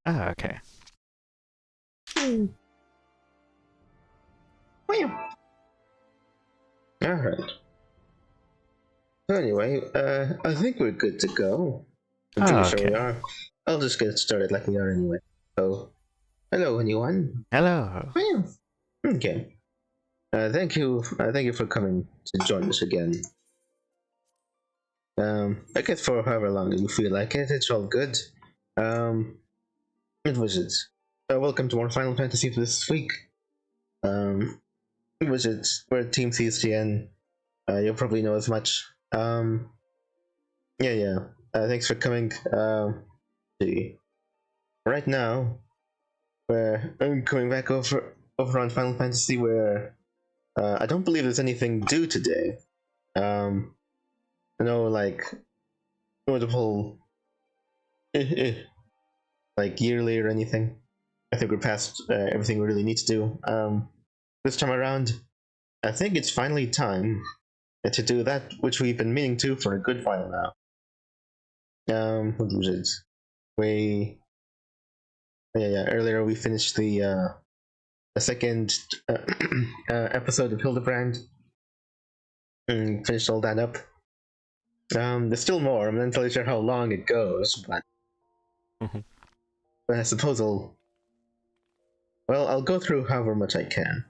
Oh, okay. Alright. So anyway, I think we're good to go. I'm Oh, pretty okay. sure we are. I'll just get started like we are anyway. So, hello anyone. Hello. Okay. Thank you for coming to join us again. I guess for however long you feel like it, it's all good. It was it. Welcome to more Final Fantasy for this week. It was it. We're Team CSTN. You'll probably know as much. Yeah. Thanks for coming. See. Right now, I'm coming back over on Final Fantasy where I don't believe there's anything due today. No, like notable, like yearly or anything. I think we're past everything we really need to do. This time around, I think it's finally time to do that which we've been meaning to for a good while now. What was it? Earlier we finished the second episode of Hildebrand and finished all that up. There's still more. I'm not entirely sure how long it goes, but I suppose I'll go through however much I can,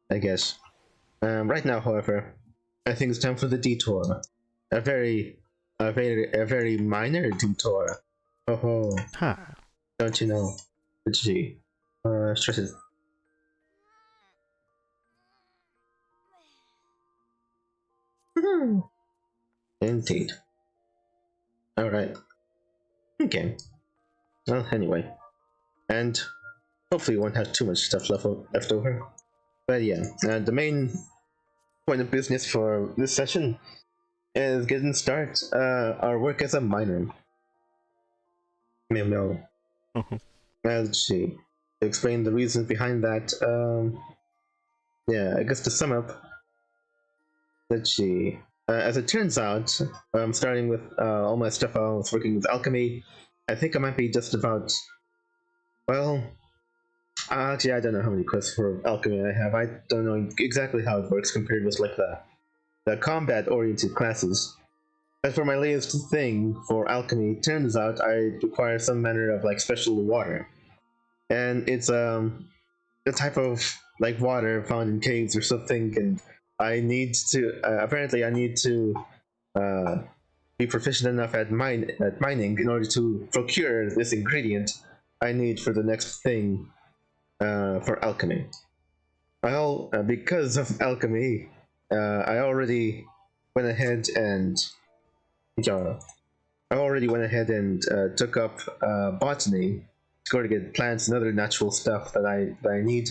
I guess. Right now, however, I think it's time for the detour. A very minor detour. Oh, Huh. don't you know? Let's see. Stress it. Indeed. Alright. Okay. Well, anyway. And hopefully we won't have too much stuff left over. But yeah, the main point of business for this session is getting started our work as a miner. Let's see. To explain the reasons behind that, yeah, I guess to sum up, let's see. As it turns out, starting with all my stuff I was working with alchemy, I think I might be just about, well, actually I don't know how many quests for alchemy I have. I don't know exactly how it works compared with like the combat-oriented classes. As for my latest thing for alchemy, it turns out I require some manner of like special water. And it's a type of like water found in caves or something, and I need to apparently I need to be proficient enough at mining in order to procure this ingredient I need for the next thing for alchemy. Because of alchemy, I already went ahead and took up botany to go to get plants and other natural stuff that I need.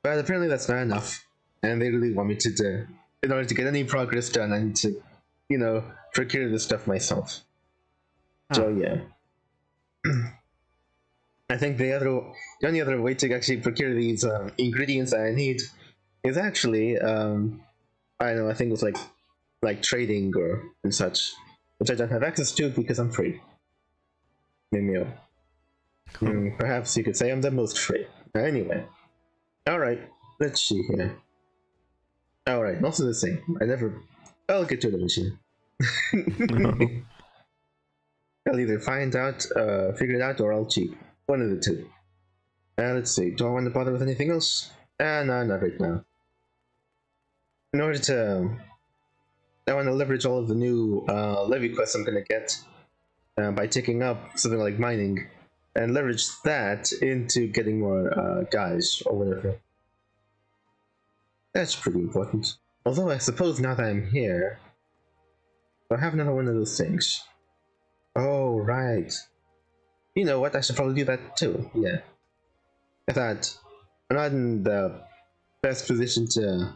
But apparently that's not enough, and they really want me to do. In order to get any progress done, I need to, procure this stuff myself. So yeah. I think the only other way to actually procure these ingredients that I need is actually I don't know, I think it's like trading and such, which I don't have access to because I'm free. Maybe perhaps you could say I'm the most free. Anyway. Alright, let's see here. Alright, also the same. I'll get to the machine. I'll either figure it out, or I'll cheat. One of the two. Let's see, do I want to bother with anything else? No, not right now. In order to... I want to leverage all of the new levy quests I'm gonna get by taking up something like mining, and leverage that into getting more guys or whatever. That's pretty important. Although I suppose now that I'm here, I'll have another one of those things. Oh, right. You know what, I should probably do that too, yeah. I thought I'm not in the best position to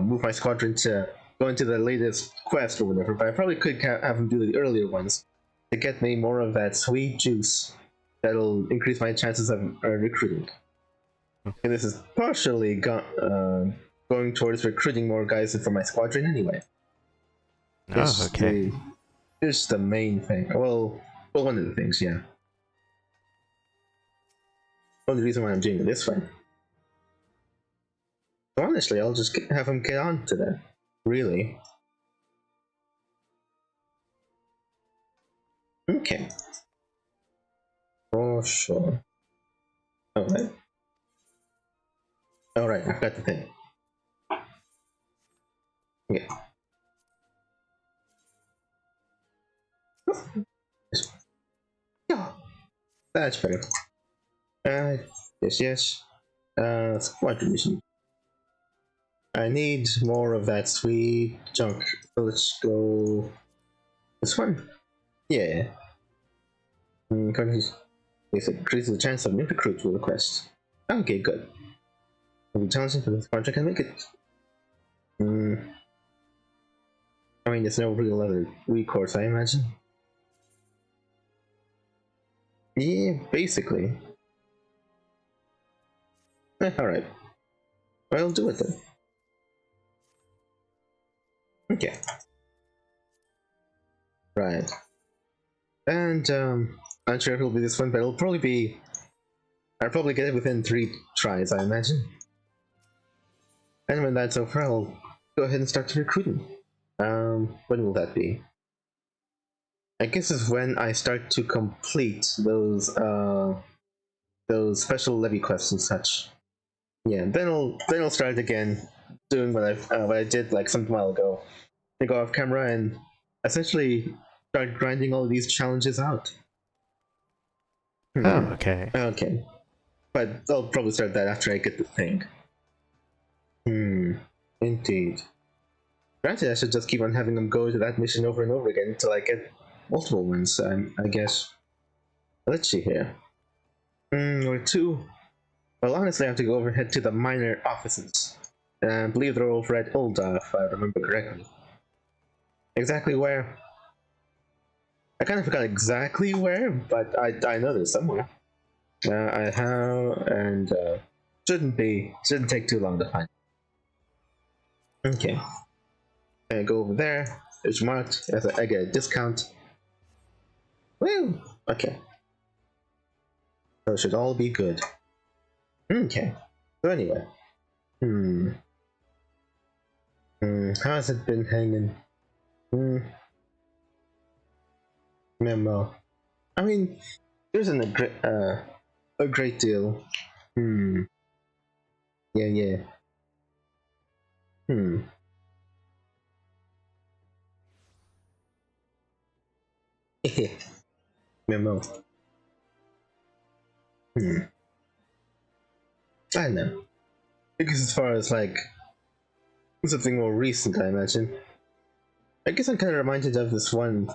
move my squadron to go into the latest quest or whatever, but I probably could have them do the earlier ones to get me more of that sweet juice that'll increase my chances of recruiting. And this is partially going towards recruiting more guys for my squadron anyway. Oh, okay. It's the main thing. Well, one of the things, yeah. only reason why I'm doing it this way. So honestly, I'll just have him get on to that. Really. Okay. For sure. Alright. Alright, I've got the thing. Yeah. Yeah. That's better. Yes. Squad mission. I need more of that sweet junk. So let's go this one. Yeah. Increases the chance of new recruits will request. Okay, good. It'll be challenging for this project and make it. I mean, there's no real other recourse, I imagine. Yeah, basically. Alright. I'll do it then. Okay. Right. And, I'm not sure if it'll be this one, but it'll probably be... I'll probably get it within 3 tries, I imagine. And when that's over, I'll go ahead and start recruiting. When will that be? I guess it's when I start to complete those special levy quests and such. Yeah, then I'll start again doing what I did like some while ago. I go off camera and essentially start grinding all of these challenges out. Oh, okay. Okay. But I'll probably start that after I get the thing. Indeed. Granted, I should just keep on having them go to that mission over and over again until I get multiple ones, I guess. Let's see here. Or 2. Well, honestly, I have to go overhead to the minor offices. I believe they're over at Ulda, if I remember correctly. Exactly where? I kind of forgot exactly where, but I know there's somewhere. I have, and shouldn't take too long to find. Okay. I go over there. It's marked as I get a discount. Woo! Okay. So it should all be good. Okay. So anyway. How has it been hanging? Memo. I mean, there isn't a great deal. Yeah. Memo. I don't know. Because as far as like something more recent, I imagine. I guess I'm kind of reminded of this one.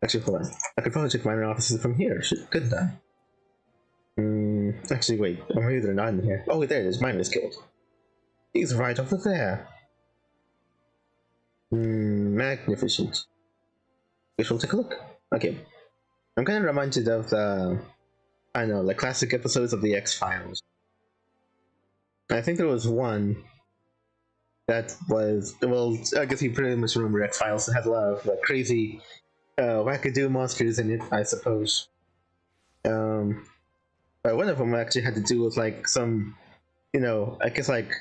Actually, hold on. I could probably check minor offices from here, couldn't I? Actually, wait. Or maybe they're not in here. Oh, there it is. Miner's Guild. He's right over there. Magnificent. Guess we'll take a look. Okay. I'm kind of reminded of the, I don't know, the classic episodes of the X-Files. I think there was one that was, well, I guess you pretty much remember X-Files. It had a lot of crazy wackadoo monsters in it, I suppose. But one of them actually had to do with like some, I guess like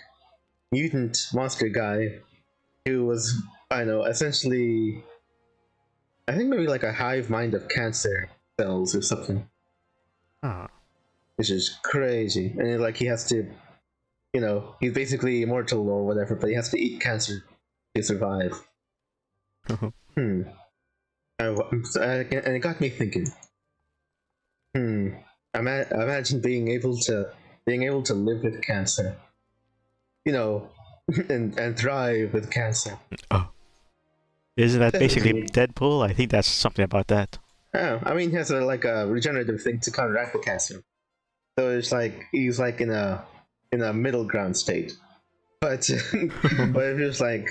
mutant monster guy who was, I don't know, essentially, I think maybe like a hive mind of cancer cells or something. Which is crazy. And like he has to, he's basically immortal or whatever, but he has to eat cancer to survive. And it got me thinking. Imagine being able to live with cancer, and thrive with cancer. Oh, isn't that basically Deadpool? I think that's something about that. Oh, I mean, he has a regenerative thing to counteract the cancer, so it's like he's like in a middle ground state. But but if it's like,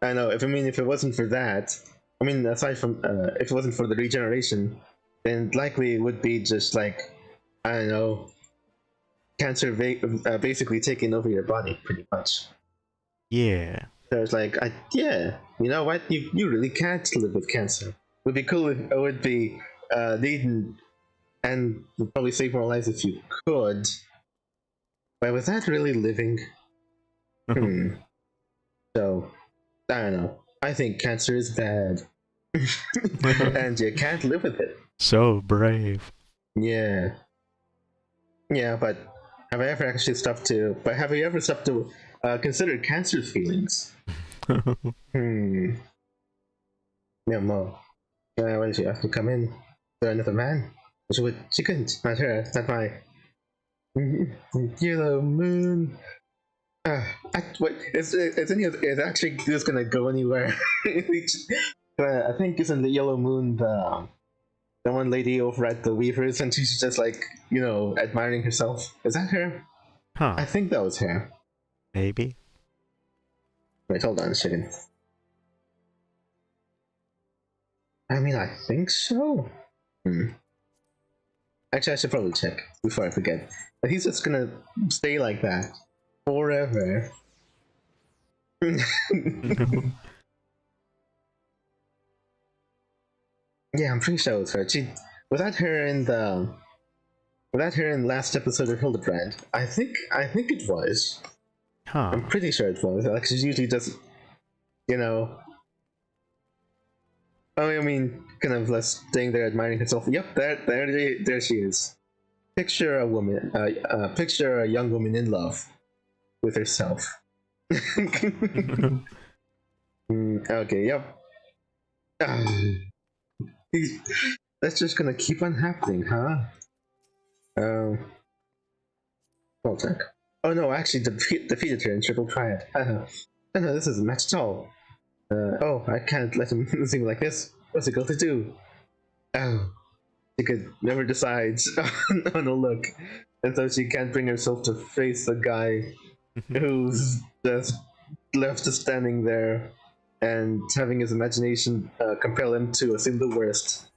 I know, if it wasn't for that, I mean, aside from if it wasn't for the regeneration, then likely it would be just like, I don't know, cancer basically taking over your body, pretty much. Yeah. So it's like, you know what? You really can't live with cancer. It would be cool if it would be neat and would probably save more lives if you could. But was that really living? So, I don't know. I think cancer is bad. And you can't live with it. So brave. Yeah. Yeah, but have I ever actually stopped to... But have you ever stopped to consider cancer's feelings? Yeah, Mo. Why did she have to come in? Is there another man? She couldn't. Not her. Not my... Yellow moon. It's actually just gonna go anywhere. I think isn't the Yellow Moon the one lady over at the Weavers, and she's just like, you know, admiring herself. Is that her? Huh. I think that was her. Maybe. Wait, hold on a second. I mean, I think so. Actually, I should probably check before I forget. But he's just gonna stay like that forever. Yeah, I'm pretty sure it was her. Was that her in last episode of Hildebrand? I think it was. Huh. I'm pretty sure it was. Like, she's usually just, you know. I mean, kind of less staying there admiring herself. Yep, there she is. Picture a woman. Picture a young woman in love with herself. Okay. Yep. That's just gonna keep on happening, huh? Well, check. Oh no, actually defeated her in Triple Triad. No, this isn't match at all. Oh, I can't let him sing like this. What's it going to do? Oh, she could never decide on a look. And so she can't bring herself to face the guy who's just left standing there and having his imagination compel him to assume the worst.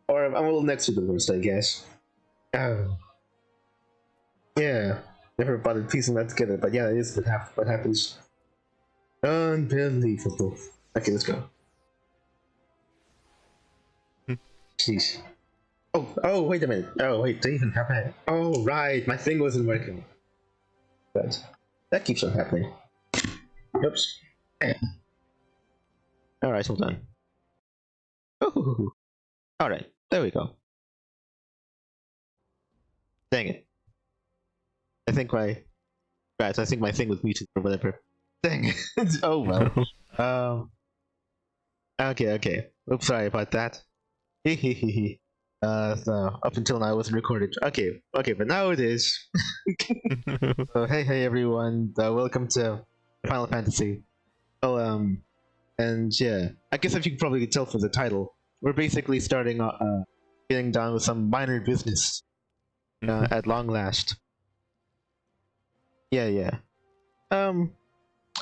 Or I'm a little next to the worst, I guess. Oh. Yeah, never bothered piecing that together, but yeah, it is what happens. Unbelievable. Okay, let's go. Jeez. Oh, wait a minute. Oh, wait, they even have it. Oh, right, my thing wasn't working. But that keeps on happening. Oops. Alright, hold on. Oh, alright, there we go. Dang it. I think my thing was muted or whatever. Dang it. Oh well. Okay. Oops, sorry about that. So up until now it wasn't recorded. Okay, but now it is. So hey everyone, welcome to Final Fantasy. Well, and yeah, I guess if you can probably tell from the title, we're basically starting getting down with some minor business at long last. Yeah.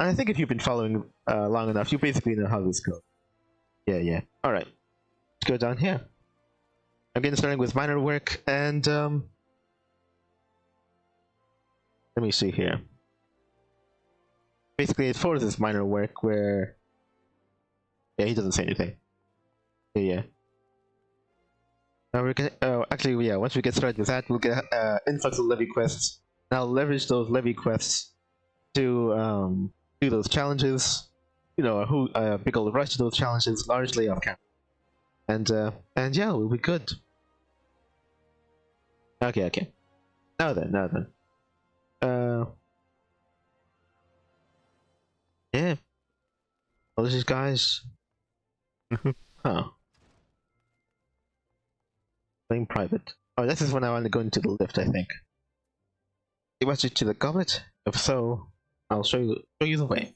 I think if you've been following long enough, you basically know how this goes. Yeah. Alright. Let's go down here. Again, starting with minor work, and let me see here. Basically, it's for this minor work where... Yeah, he doesn't say anything. Yeah. Now we're gonna... actually, yeah, once we get started with that, we'll get influx of levy quests. And I'll leverage those levy quests to do those challenges. You know, big old rush to those challenges, largely off camera. And yeah, we'll be good. Okay. Now then. Yeah. Well, this is guys. Huh. Playing private. Oh, this is when I want to go into the lift, I think. You watch it to the goblet? If so, I'll show you the way.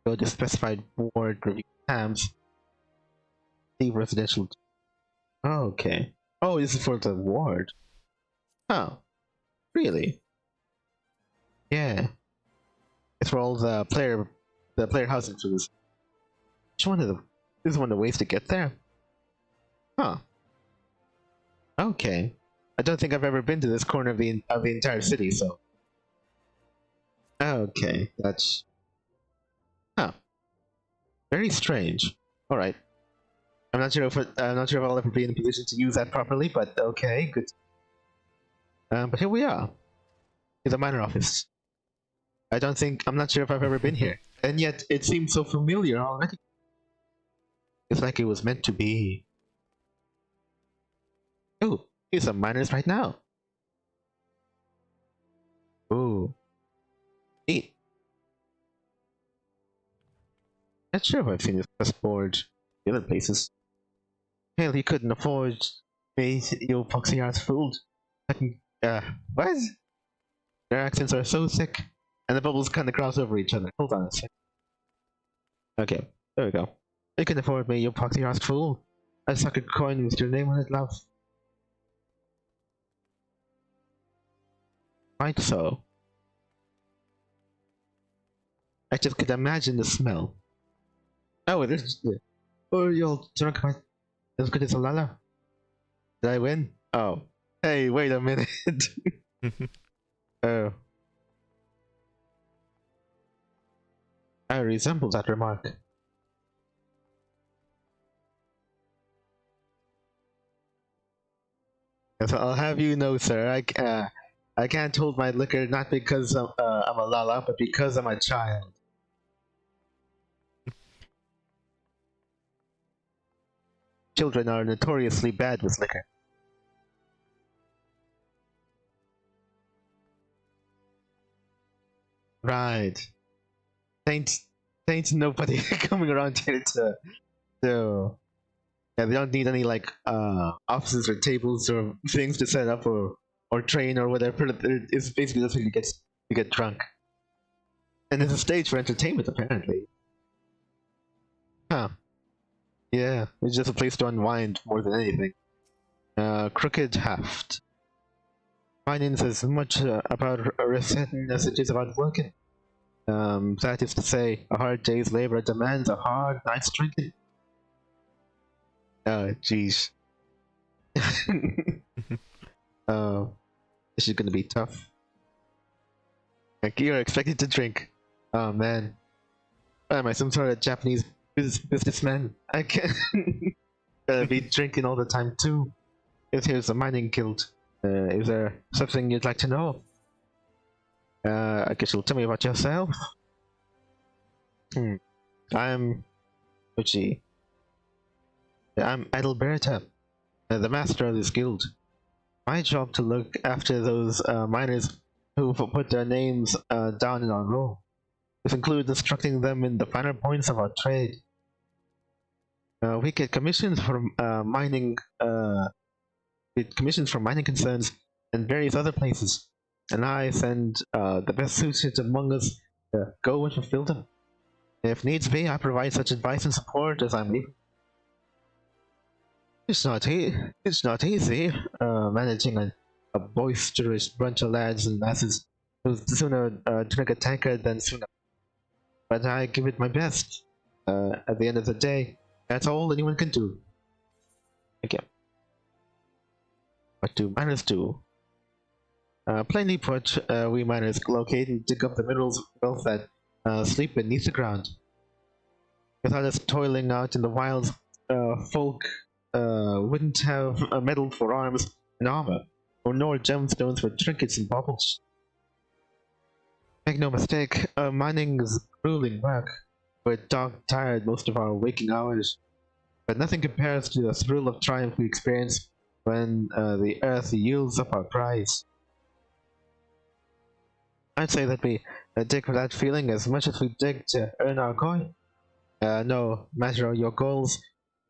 Go to specified ward review tabs. See residential. Oh, okay. Oh, this is for the ward. Oh, really? Yeah. It's for all the player housing for this. This is one of the ways to get there. Huh. Okay. I don't think I've ever been to this corner of the entire city, so. Okay, that's. Huh. Very strange. Alright. I'm not sure if I'll ever be in a position to use that properly, but okay, good. But here we are, in the minor office. I'm not sure if I've ever been here, and yet it seems so familiar already. It's like it was meant to be. Oh, here's some miners right now. Ooh, neat. Not sure if I've seen this chessboard in other places. Hell, you couldn't afford me, you poxy ass fool. What? Their accents are so thick, and the bubbles kind of cross over each other. Hold on a sec. Okay, there we go. You can afford me, you poxy ass fool. I suck a coin with your name on it, love. Right so. I just could imagine the smell. Oh, it is. Oh, you're all drunk, man. As good as a lala. Did I win? Oh. Hey, wait a minute. Oh. I resemble that remark. Yes, I'll have you know, sir, I can't hold my liquor not because I'm a lala, but because I'm a child. Children are notoriously bad with liquor. Right. Ain't nobody coming around here to yeah, they don't need any like offices or tables or things to set up or train or whatever. It's basically just to get drunk. And it's a stage for entertainment apparently. Huh. Yeah, it's just a place to unwind more than anything. Crooked Haft. Finance is as much about resetting as it is about working. That is to say, a hard day's labor demands a hard night's drinking. Oh, jeez. Oh, this is gonna be tough. Like, you're expected to drink. Oh man. Am I some sort of Japanese businessman? I can't be drinking all the time too. If here's a mining guild, is there something you'd like to know? I guess you'll tell me about yourself. I'm Uchi. I'm Adalberta, the master of this guild. My job to look after those miners who put their names down in our roll. This includes instructing them in the finer points of our trade. We get commissions from mining concerns and various other places, and I send the best suited among us to go and fulfill them. If needs be, I provide such advice and support as I'm able. It's not easy managing a boisterous bunch of lads and lasses who sooner drink a tankard than sooner. But I give it my best. At the end of the day, that's all anyone can do. Okay. What do miners do? Plainly put, we miners locate and dig up the minerals of wealth that sleep beneath the ground. Without us toiling out in the wilds, folk wouldn't have metal for arms and armor, or nor gemstones for trinkets and baubles. Make no mistake, mining is grueling work. We're dog-tired most of our waking hours, but nothing compares to the thrill of triumph we experience when the earth yields up our prize. I'd say that we dig for that feeling as much as we dig to earn our coin. No matter your goals,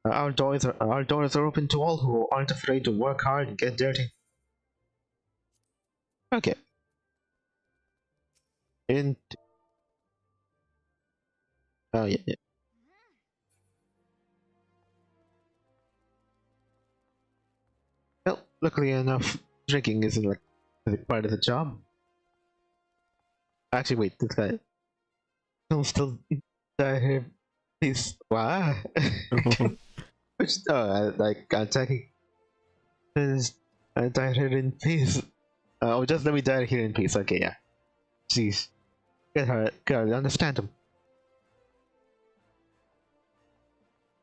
our doors are open to all who aren't afraid to work hard and get dirty. Okay. Oh yeah. Well, luckily enough, drinking isn't like part of the job. Actually, wait, this guy. I'm still die here. Please. Wow. Which, like, attacking. I die here in peace. Oh, just let me die here in peace. Okay, yeah. Jeez. Get her, understand him.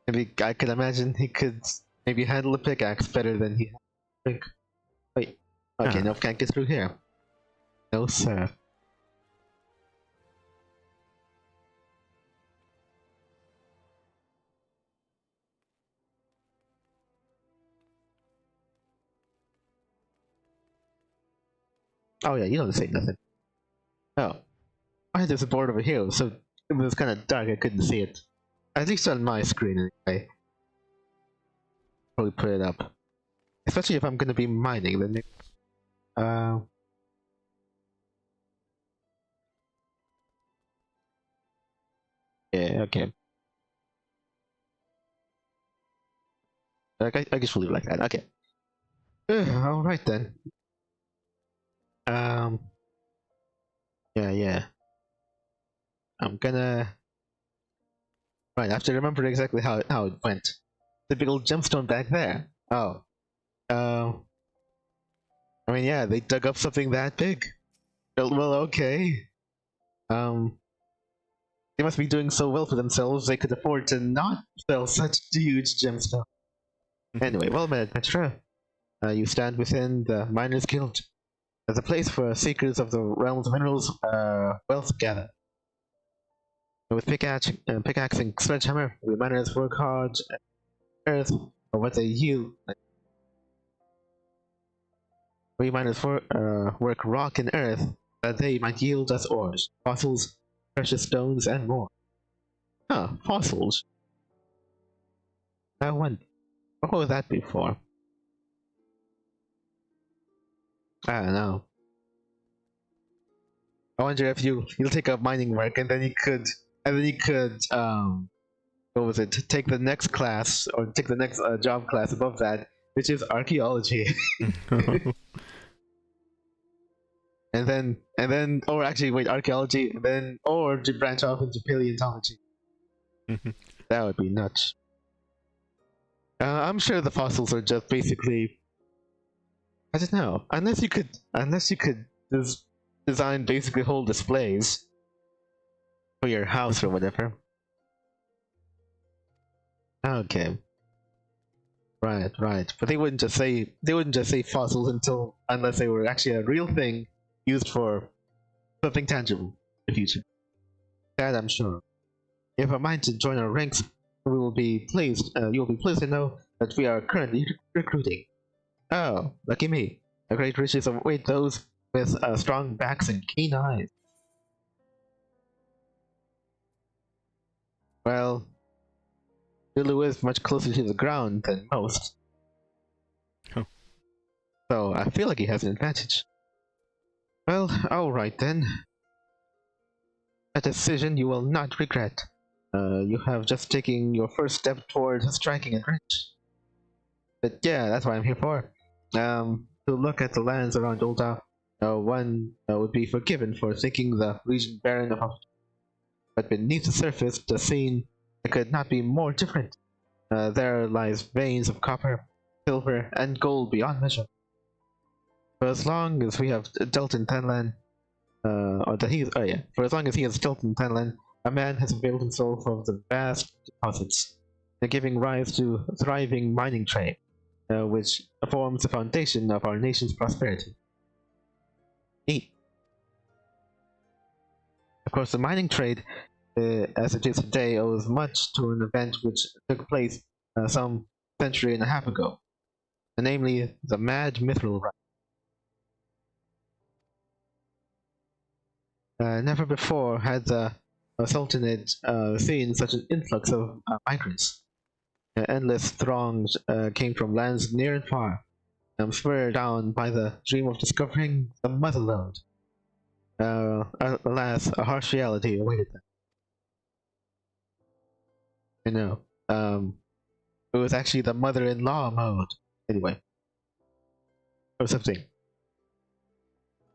Maybe I could imagine he could maybe handle a pickaxe better than he think. Wait. Okay, no, can't get through here. No, sir. Oh yeah, you don't say nothing. Oh. I had this board over here, so it was kind of dark, I couldn't see it. At least on my screen, anyway. Probably put it up. Especially if I'm gonna be mining, then yeah, okay. I guess we'll leave it like that, okay. Alright then. Yeah. I'm gonna... Right, I have to remember exactly how it went. The big old gemstone back there. Oh. I mean, yeah, they dug up something that big. Well, okay. They must be doing so well for themselves, they could afford to not sell such huge gemstones. Anyway, well met, Petra. You stand within the Miners Guild as a place for seekers of the realms of minerals, wealth gather. With pickaxe and sledgehammer, we miners work hard at earth for what they yield. We miners work rock and earth that they might yield us ores, fossils, precious stones, and more. Huh, fossils? Now what would that be for? I don't know. I wonder if you'll take up mining work and then you could what was it, take the next class or take the next job class above that, which is archaeology. and then or actually wait, archaeology and then or to branch off into paleontology. That would be nuts. I'm sure the fossils are just basically, I don't know, unless you could just design basically whole displays for your house or whatever. Okay. Right. But they wouldn't just say fossils unless they were actually a real thing used for something tangible in the future. That I'm sure. If a mind to join our ranks, you will be pleased to know that we are currently recruiting. Oh, lucky me. The great riches await those with strong backs and keen eyes. Well, Lulu is much closer to the ground than most. Oh. So I feel like he has an advantage. Well, alright then. A decision you will not regret. You have just taken your first step toward striking it rich. But yeah, that's what I'm here for. To look at the lands around Ulta, one would be forgiven for thinking the region barren of opportunity. But beneath the surface, the scene could not be more different. There lies veins of copper, silver, and gold beyond measure. For as long as we have dealt in Tanlan, for as long as he has dealt in Tanlan, a man has availed himself of the vast deposits, giving rise to a thriving mining trade, which forms the foundation of our nation's prosperity. Neat. Of course, the mining trade, as it is today, owes much to an event which took place some century and a half ago, namely the Mad Mithril Rite. Never before had the Sultanate seen such an influx of migrants. Endless throngs came from lands near and far, spurred on by the dream of discovering the motherlode. Alas, a harsh reality awaited them. I know. It was actually the mother-in-law mode. Anyway. Or something.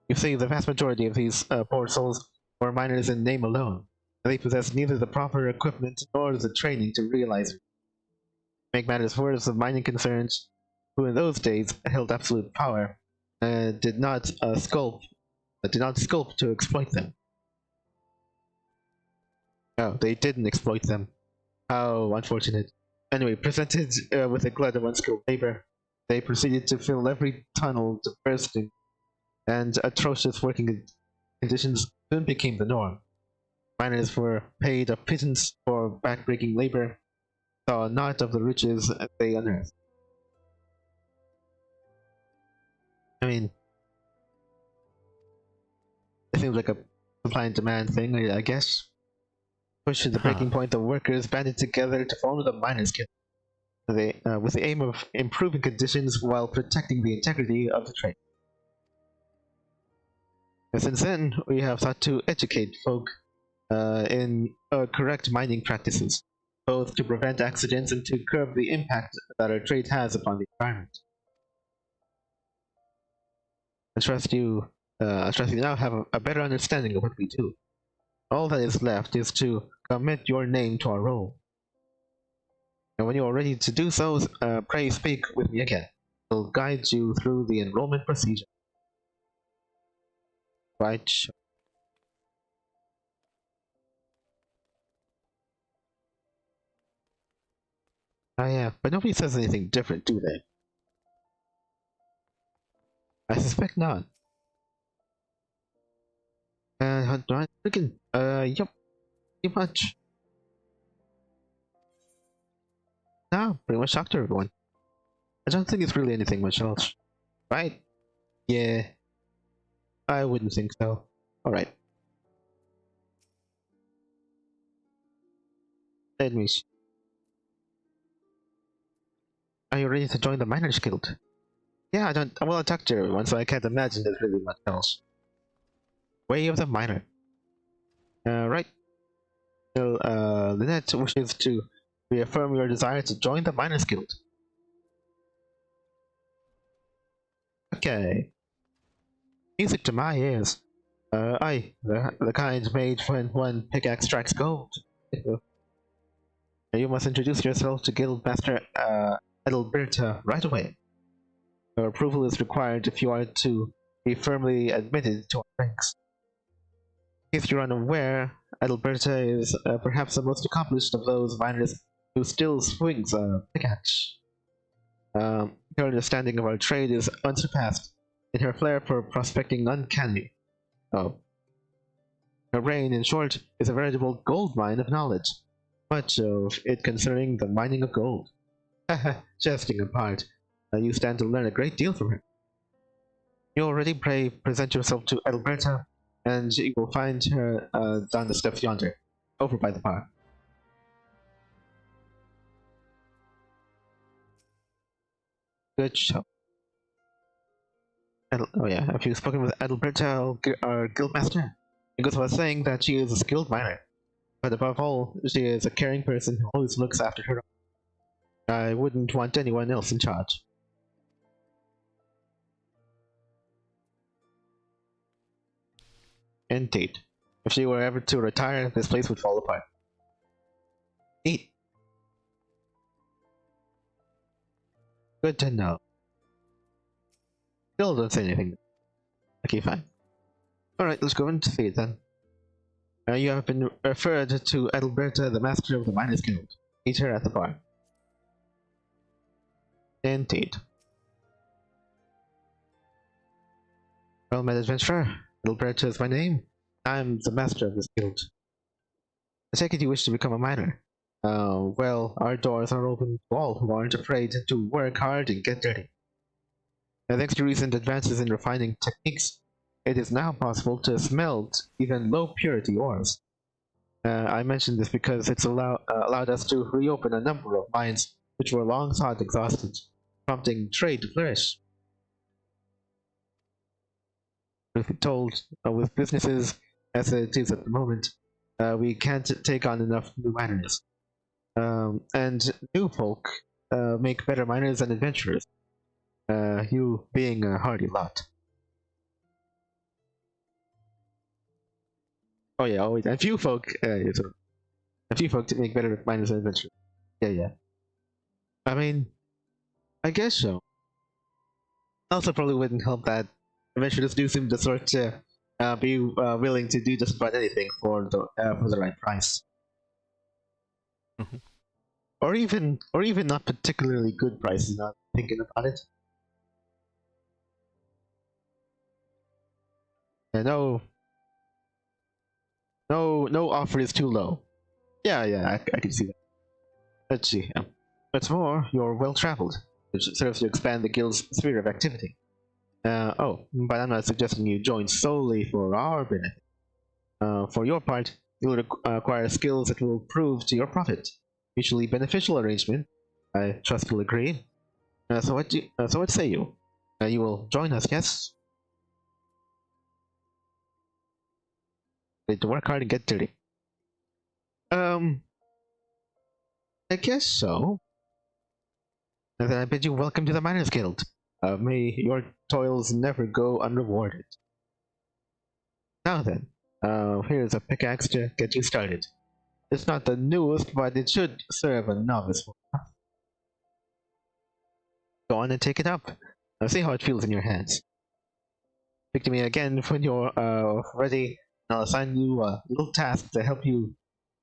You see, the vast majority of these poor souls were miners in name alone. They possess neither the proper equipment nor the training to realize it. To make matters worse, the mining concerns, who in those days held absolute power, did not sculpt to exploit them. No, they didn't exploit them. How unfortunate. Anyway, presented with a glut of unskilled labor, they proceeded to fill every tunnel to bursting, and atrocious working conditions soon became the norm. Miners were paid a pittance for backbreaking labor, saw naught of the riches they unearthed. I mean, it seems like a supply and demand thing, I guess. Pushed to the breaking point, the workers banded together to form the Miners' Guild, with the aim of improving conditions while protecting the integrity of the trade. And since then, we have sought to educate folk in correct mining practices, both to prevent accidents and to curb the impact that our trade has upon the environment. I trust you now have a better understanding of what we do. All that is left is to commit your name to our role. And when you are ready to do so, pray speak with me again. I'll guide you through the enrollment procedure. Right. Oh yeah, but nobody says anything different, do they? I suspect not. Freaking, yep, pretty much. No, pretty much talked to everyone. I don't think it's really anything much else. Right? Yeah. I wouldn't think so. Alright. Let me see. Are you ready to join the Miners' Guild? Yeah, I talked to everyone, so I can't imagine there's really much else. Way of the Miner. Right. So, Lynette wishes to reaffirm your desire to join the Miners' Guild. Okay. Music to my ears. The kind made when one pickaxe strikes gold. You must introduce yourself to Guildmaster Hildebrand right away. Your approval is required if you are to be firmly admitted to our ranks. If you're unaware, Hildebrand is perhaps the most accomplished of those miners who still swings a pickaxe. Her understanding of our trade is unsurpassed, and her flair for prospecting uncanny. Her brain, in short, is a veritable gold mine of knowledge, much of it concerning the mining of gold. Jesting apart, you stand to learn a great deal from her. You already present yourself to Alberta, and you will find her down the steps yonder, over by the bar. Good show. Oh yeah, have you spoken with Alberta, our guildmaster? It goes without saying that she is a skilled miner, but above all, she is a caring person who always looks after her own. I wouldn't want anyone else in charge. Indeed. If she were ever to retire, this place would fall apart. Neat. Good to know. Still don't say anything. Okay, fine. Alright, let's go and see it then. You have been referred to Alberta, the master of the Miners' Guild. Meet her at the bar. Indeed. Well met, adventurer. Alberta is my name. I'm the master of this guild. I take it you wish to become a miner. Well, our doors are open to all who aren't afraid to work hard and get dirty. And thanks to recent advances in refining techniques, it is now possible to smelt even low-purity ores. I mention this because it's allowed us to reopen a number of mines which were long thought exhausted, prompting trade to flourish. If we're told, with businesses as it is at the moment, we can't take on enough new miners. And new folk make better miners and adventurers. You being a hardy lot. Oh yeah, always. And few folk, a few folk to make better miners and adventurers. Yeah. I mean, I guess so. Also, probably wouldn't help that adventurers do seem to sort to be willing to do just about anything for the right price. Mm-hmm. or even not particularly good prices. Not thinking about it. Yeah, no offer is too low. Yeah, I can see that. Let's see. What's more, you're well traveled, which serves to expand the guild's sphere of activity. Oh, but I'm not suggesting you join solely for our benefit. For your part, you'll acquire skills that will prove to your profit. Mutually beneficial arrangement. I trust you'll agree. So what say you? You will join us, yes? Ready to work hard and get dirty. I guess so. And then I bid you welcome to the Miners Guild. May your toils never go unrewarded. Now then, here's a pickaxe to get you started. It's not the newest, but it should serve a novice. Go on and take it up. See how it feels in your hands. Speak to me again when you're ready, and I'll assign you a little task to help you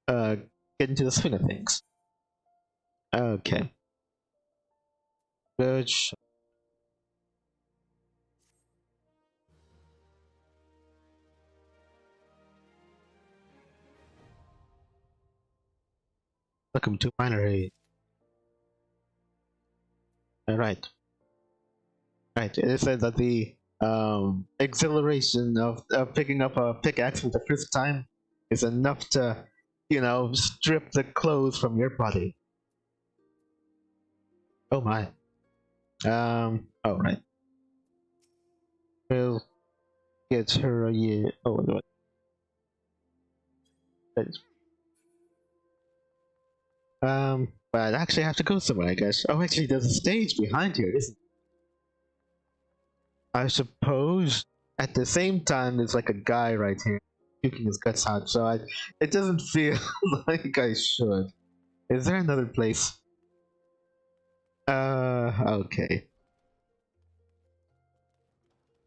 get into the swing of things. Okay. Good. Welcome to minery. Right. It said that the exhilaration of picking up a pickaxe for the first time is enough to, strip the clothes from your body. Oh my. Oh right. We'll get her a year. Oh what? But I actually have to go somewhere, I guess. Oh, actually, there's a stage behind here, isn't there? I suppose at the same time, there's like a guy right here puking his guts out, so it doesn't feel like I should. Is there another place? Okay.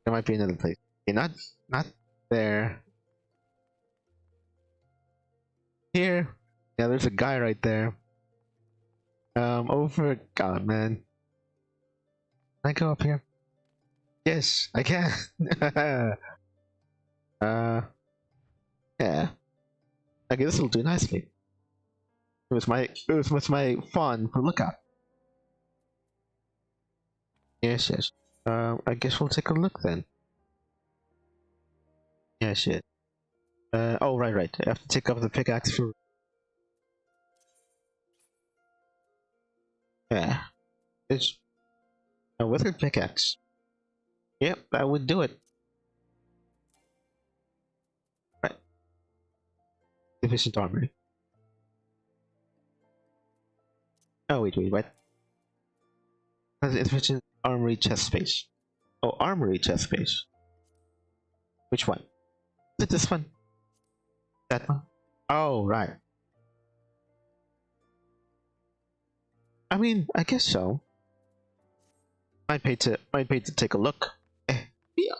There might be another place. Okay, not there. Here. Yeah, there's a guy right there. Over. God, man. Can I go up here? Yes, I can. Yeah. Okay, this will do nicely. It was my fawn for lookout. Yes. I guess we'll take a look then. Yeah, shit. Oh, right. I have to take up the pickaxe for... Yeah. It's a withered pickaxe. Yep, I would do it. Right. Efficient armory. Oh, wait, what? Efficient armory chest space. Oh, armory chest space. Which one? Is it this one? That one? Oh, right. I mean, I guess so. Might pay to take a look. Yeah.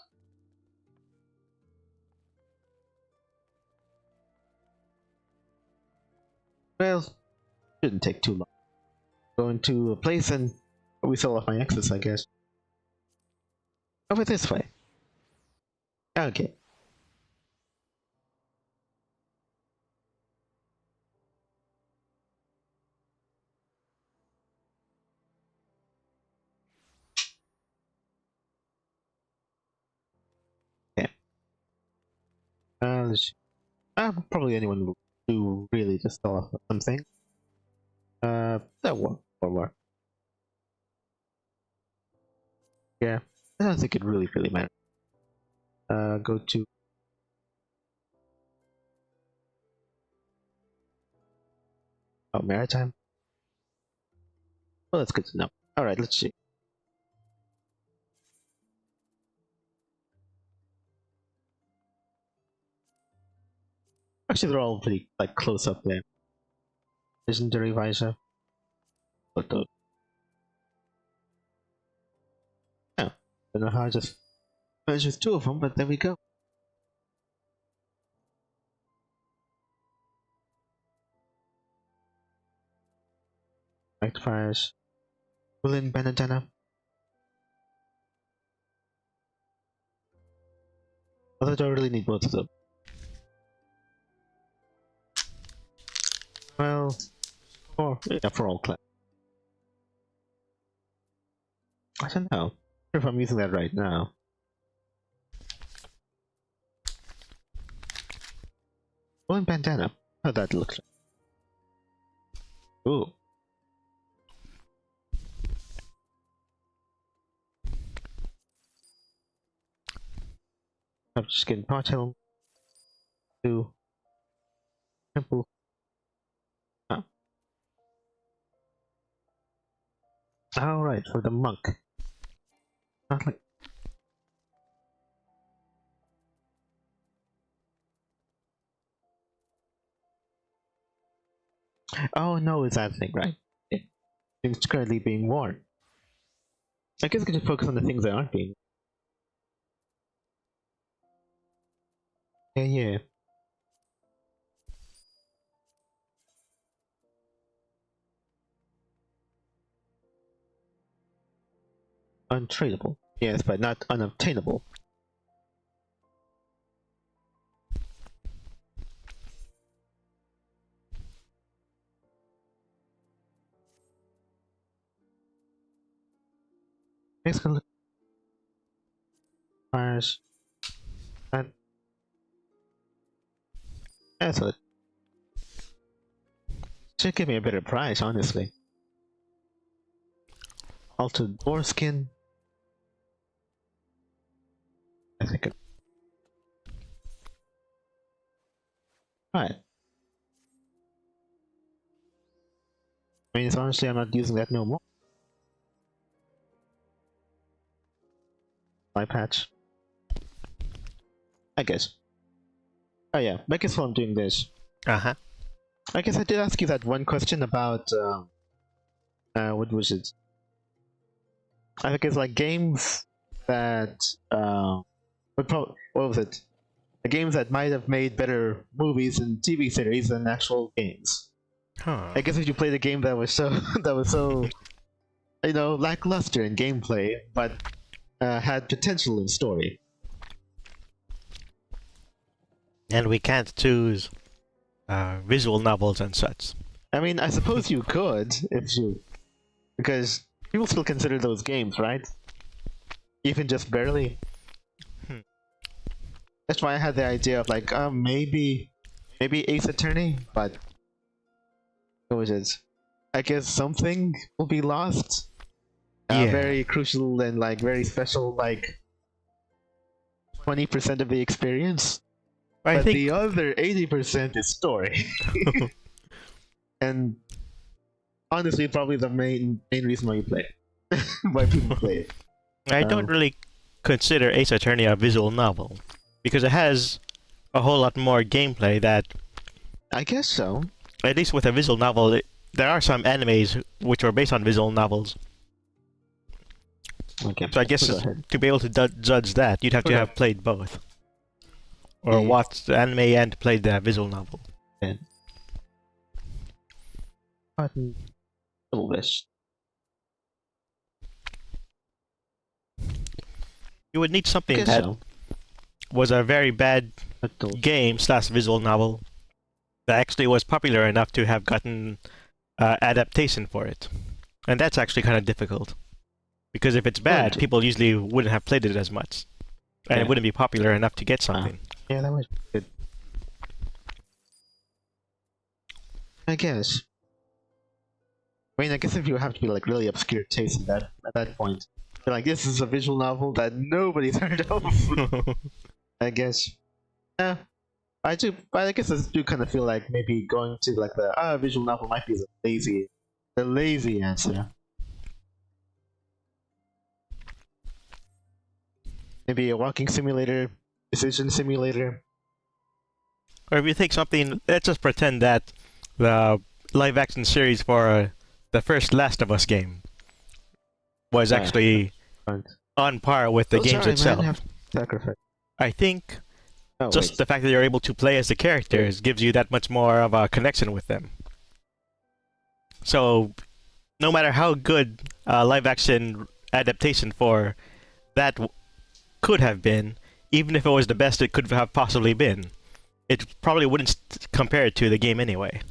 Well, shouldn't take too long. Go into a place and we sell off my excess, I guess. Over this way. Okay. Let's see. Probably anyone will do really to sell off something. That one more. Yeah, I don't think it really matters. Go to... Oh, maritime? Well, that's good to know. Alright, let's see. Actually, they're all pretty, like, close up there. Legendary visor. What those? Oh, don't know how I just merged with two of them, but there we go. Rectifiers. Woolen bandana. Although I don't really need both of them. Well, for all class. I don't know if I'm using that right now. Woolen bandana. How'd that look? Ooh. I'm just getting part helm. To temple. Huh. Alright, for the monk. Not like. Oh no, it's that thing, right? Yeah. It's currently being worn. I guess I could just focus on the things that aren't being. Yeah. Untradeable. Yes, but not unobtainable. Next can look. Fires. And that's it. Should give me a better price, honestly. Altered boar skin. I think it. Right. I mean, honestly, I'm not using that no more. My patch. I guess. Oh yeah, I guess while I'm doing this. Uh-huh. I guess I did ask you that one question about what was it? I think it's like games that what was it? The games that might have made better movies and TV series than actual games. Huh. I guess if you played a game that was so you know, lackluster in gameplay, but had potential in story. And we can't choose visual novels and such. I mean, I suppose you could if you, because people still consider those games, right? Even just barely. That's why I had the idea of like, maybe Ace Attorney, but what was it? I guess something will be lost. Yeah. Very crucial and like very special, like 20% of the experience. I But think the other 80% is story. And honestly, probably the main reason why you play it. Why people play it. I don't really consider Ace Attorney a visual novel because it has a whole lot more gameplay that. I guess so. At least with a visual novel, there are some animes which are based on visual novels. Okay. So I guess to be able to judge that, you'd have to have played both. Or watched the anime and played the visual novel. Yeah. Button. Little wish. You would need something that was a very bad game / visual novel that actually was popular enough to have gotten adaptation for it. And that's actually kind of difficult. Because if it's bad, people usually wouldn't have played it as much. And it wouldn't be popular enough to get something. Yeah, that was good. I guess. I mean, I guess if you have to be like really obscure taste at that point, you're like, this is a visual novel that nobody's heard of. I guess. Yeah, I do. But I guess I do kind of feel like maybe going to like the visual novel might be the lazy answer. Maybe a walking simulator, decision simulator. Or if you take something, let's just pretend that the live-action series for the first Last of Us game was actually on par with the games itself. I think the fact that you're able to play as the characters gives you that much more of a connection with them. So, no matter how good live action adaptation for that could have been, even if it was the best it could have possibly been, it probably wouldn't compare it to the game anyway.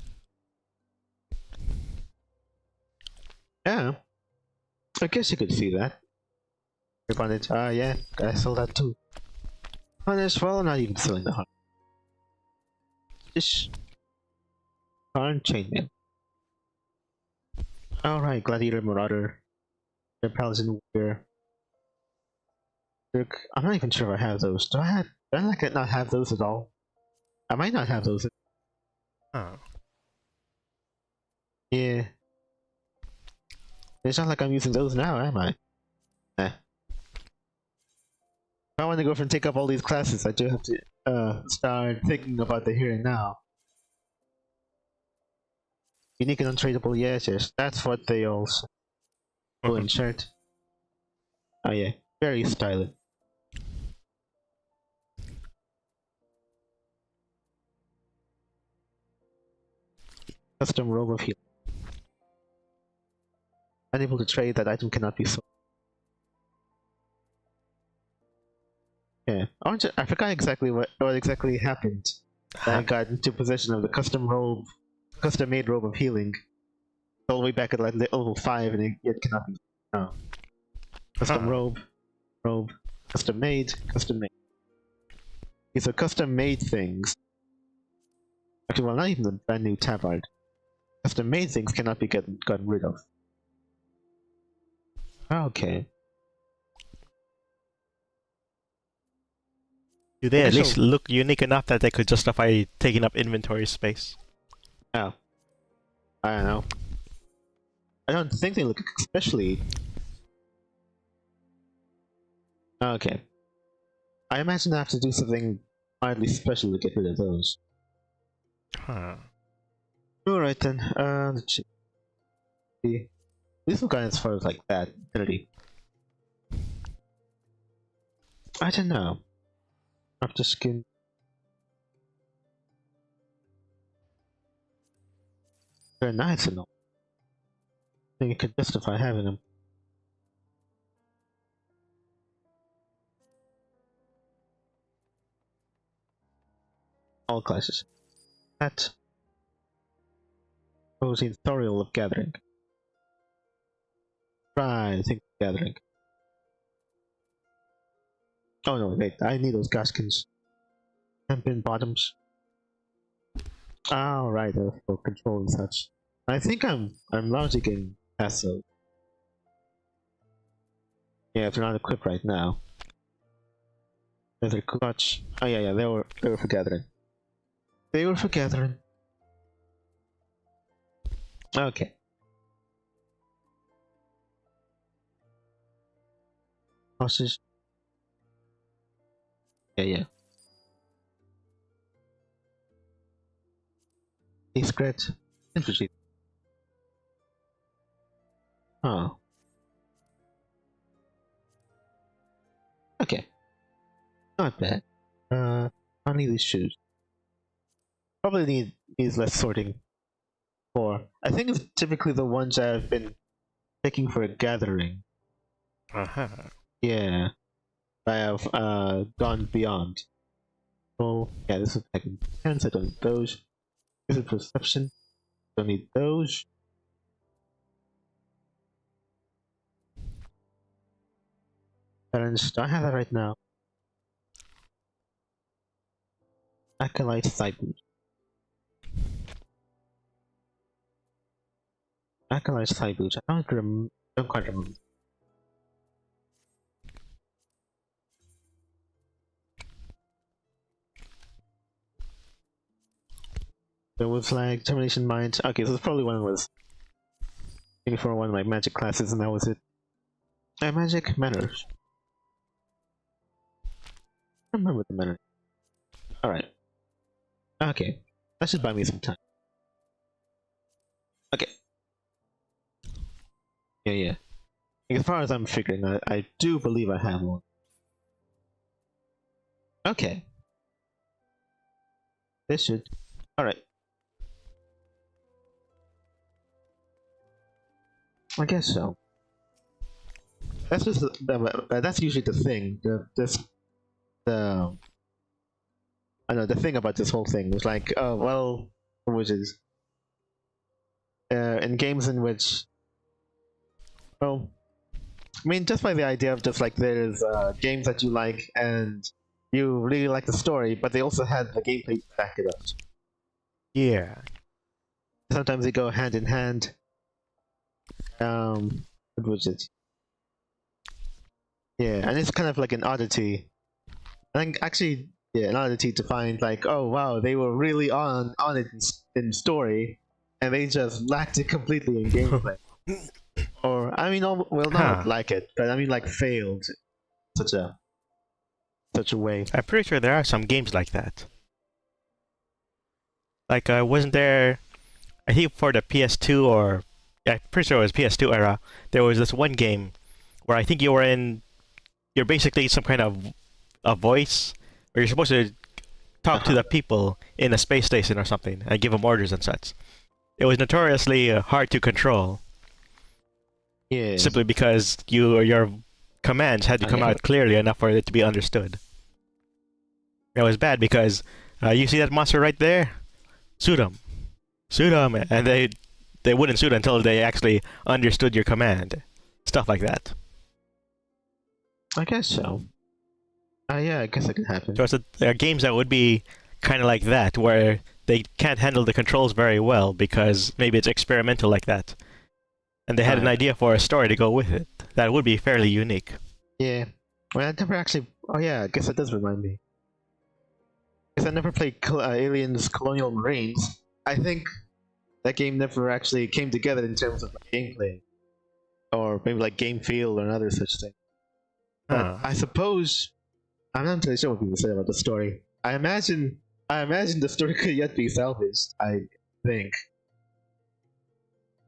Yeah, I guess you could see that. On it. Yeah, I saw that too. Harness, well, not even selling the harness. Just Iron Chainmail. Alright, Gladiator Marauder. The Paladin Warrior. I'm not even sure if I have those. Do I like not have those at all? I might not have those. Oh. Yeah. It's not like I'm using those now, am I? Eh. If I want to go and take up all these classes, I do have to start thinking about the here and now. Unique and untradeable, yes, that's what they also will insert. Oh yeah, very stylish. Custom robe of healing. Unable to trade, that item cannot be sold. Yeah, I forgot exactly what exactly happened. I got into possession of the custom-made robe of healing, all the way back at like level 5, and it cannot be. No. Custom robe, custom made. These are custom-made things. Actually, well, not even the brand new tabard. Custom-made things cannot be gotten rid of. Okay. Do they at least look unique enough that they could justify taking up inventory space? Oh. I don't know. I don't think they look especially... Okay. I imagine I have to do something mildly special to get rid of those. Huh. Alright then, let's see. These look as far as like that, ability. I don't know. After skin. They're nice enough. I think you could justify having them. All classes. That. Posing tutorial of gathering. Right, I think gathering. Oh no, wait, I need those gaskins. Champion bottoms. Oh right, for control and such. I think I'm largely getting past those. Yeah, if they're not equipped right now. They're clutch. Oh yeah, they were for gathering. They were for gathering. Okay. Hostage. Yeah. Discret. Infantry. Oh. Okay. Not bad. I need these shoes. Probably needs less sorting. I think it's typically the ones I've been picking for a gathering. Yeah. I have gone beyond. Oh yeah, this is like intense, I don't need those. This is perception. Don't need those. Parents, do I have that right now? Acolyte side boot. Acolyte side boot. I don't quite remember. There was like termination mind. Okay, so probably one was for one of my magic classes, and that was it. Magic manners. I remember the manners. Alright. Okay. That should buy me some time. Okay. Yeah. As far as I'm figuring, I do believe I have one. Okay. This should... Alright. I guess so. That's just that's usually the thing. The I know the thing about this whole thing was like, oh well, which is in games in which, well, I mean, just by the idea of just like there's games that you like and you really like the story, but they also had the gameplay to back it up. Yeah. Sometimes they go hand in hand. What was it? Yeah, and it's kind of like an oddity. I think actually, yeah, an oddity to find like, oh wow, they were really on it in story, and they just lacked it completely in gameplay. Or I mean, well, not like it, but I mean like failed such a way. I'm pretty sure there are some games like that. Like, wasn't there? I think for the PS2 or yeah, I'm pretty sure it was PS2 era. There was this one game where I think you're basically some kind of a voice, where you're supposed to talk to the people in a space station or something and give them orders and such. It was notoriously hard to control. Yeah. Simply because your commands had to come out clearly enough for it to be understood. It was bad because you see that monster right there? Shoot him. Shoot him. And they wouldn't shoot until they actually understood your command. Stuff like that. I guess so. Yeah, I guess that can happen. So there are games that would be kind of like that, where they can't handle the controls very well because maybe it's experimental like that. And they had an idea for a story to go with it. That would be fairly unique. Yeah. Well, I never actually... Oh yeah, I guess that does remind me. Because I never played Aliens Colonial Marines. I think that game never actually came together in terms of like, gameplay. Or maybe like game feel or another such thing. But I suppose... I'm not entirely sure what people say about the story. I imagine the story could yet be salvaged, I think.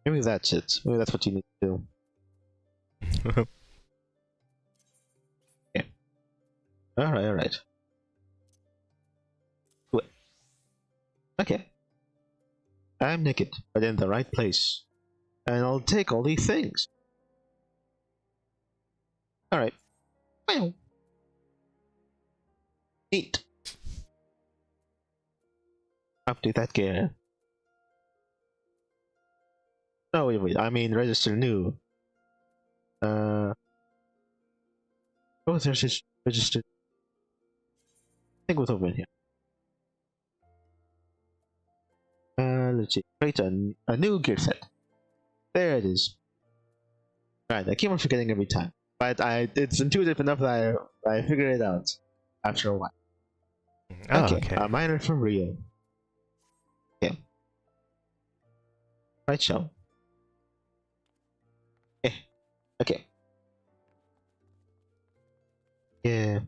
Maybe that's it. Maybe that's what you need to do. Yeah. Alright. Okay. I'm naked, but in the right place. And I'll take all these things. Alright. Well. Neat. Update that gear. Oh wait, I mean register new. Oh, there's this register. I think it was over here. Let's see. Create a new gear set. There it is. Right, I keep on forgetting every time, but it's intuitive enough that I figure it out after a while. Okay. A miner from Rio. Okay. Right, show. Okay. Yeah.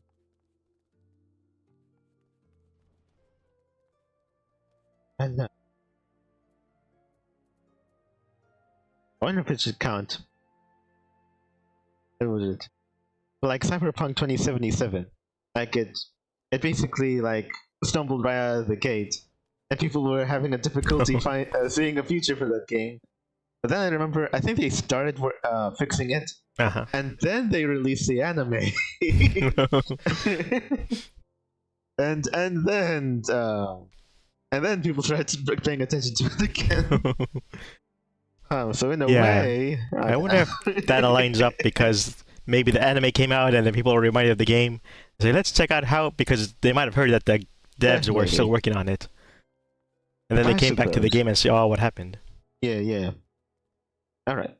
And I wonder if it should count. What was it? Like Cyberpunk 2077. Like it basically like stumbled right out of the gate, and people were having a difficulty seeing a future for that game. But then I remember, I think they started fixing it, and then they released the anime, and then people started paying attention to it again. So in a way, I wonder if that aligns up because maybe the anime came out and then people were reminded of the game. Say, let's check out how, because they might have heard that the devs were still working on it, and then they came back to the game and see, oh, what happened? Yeah. All right.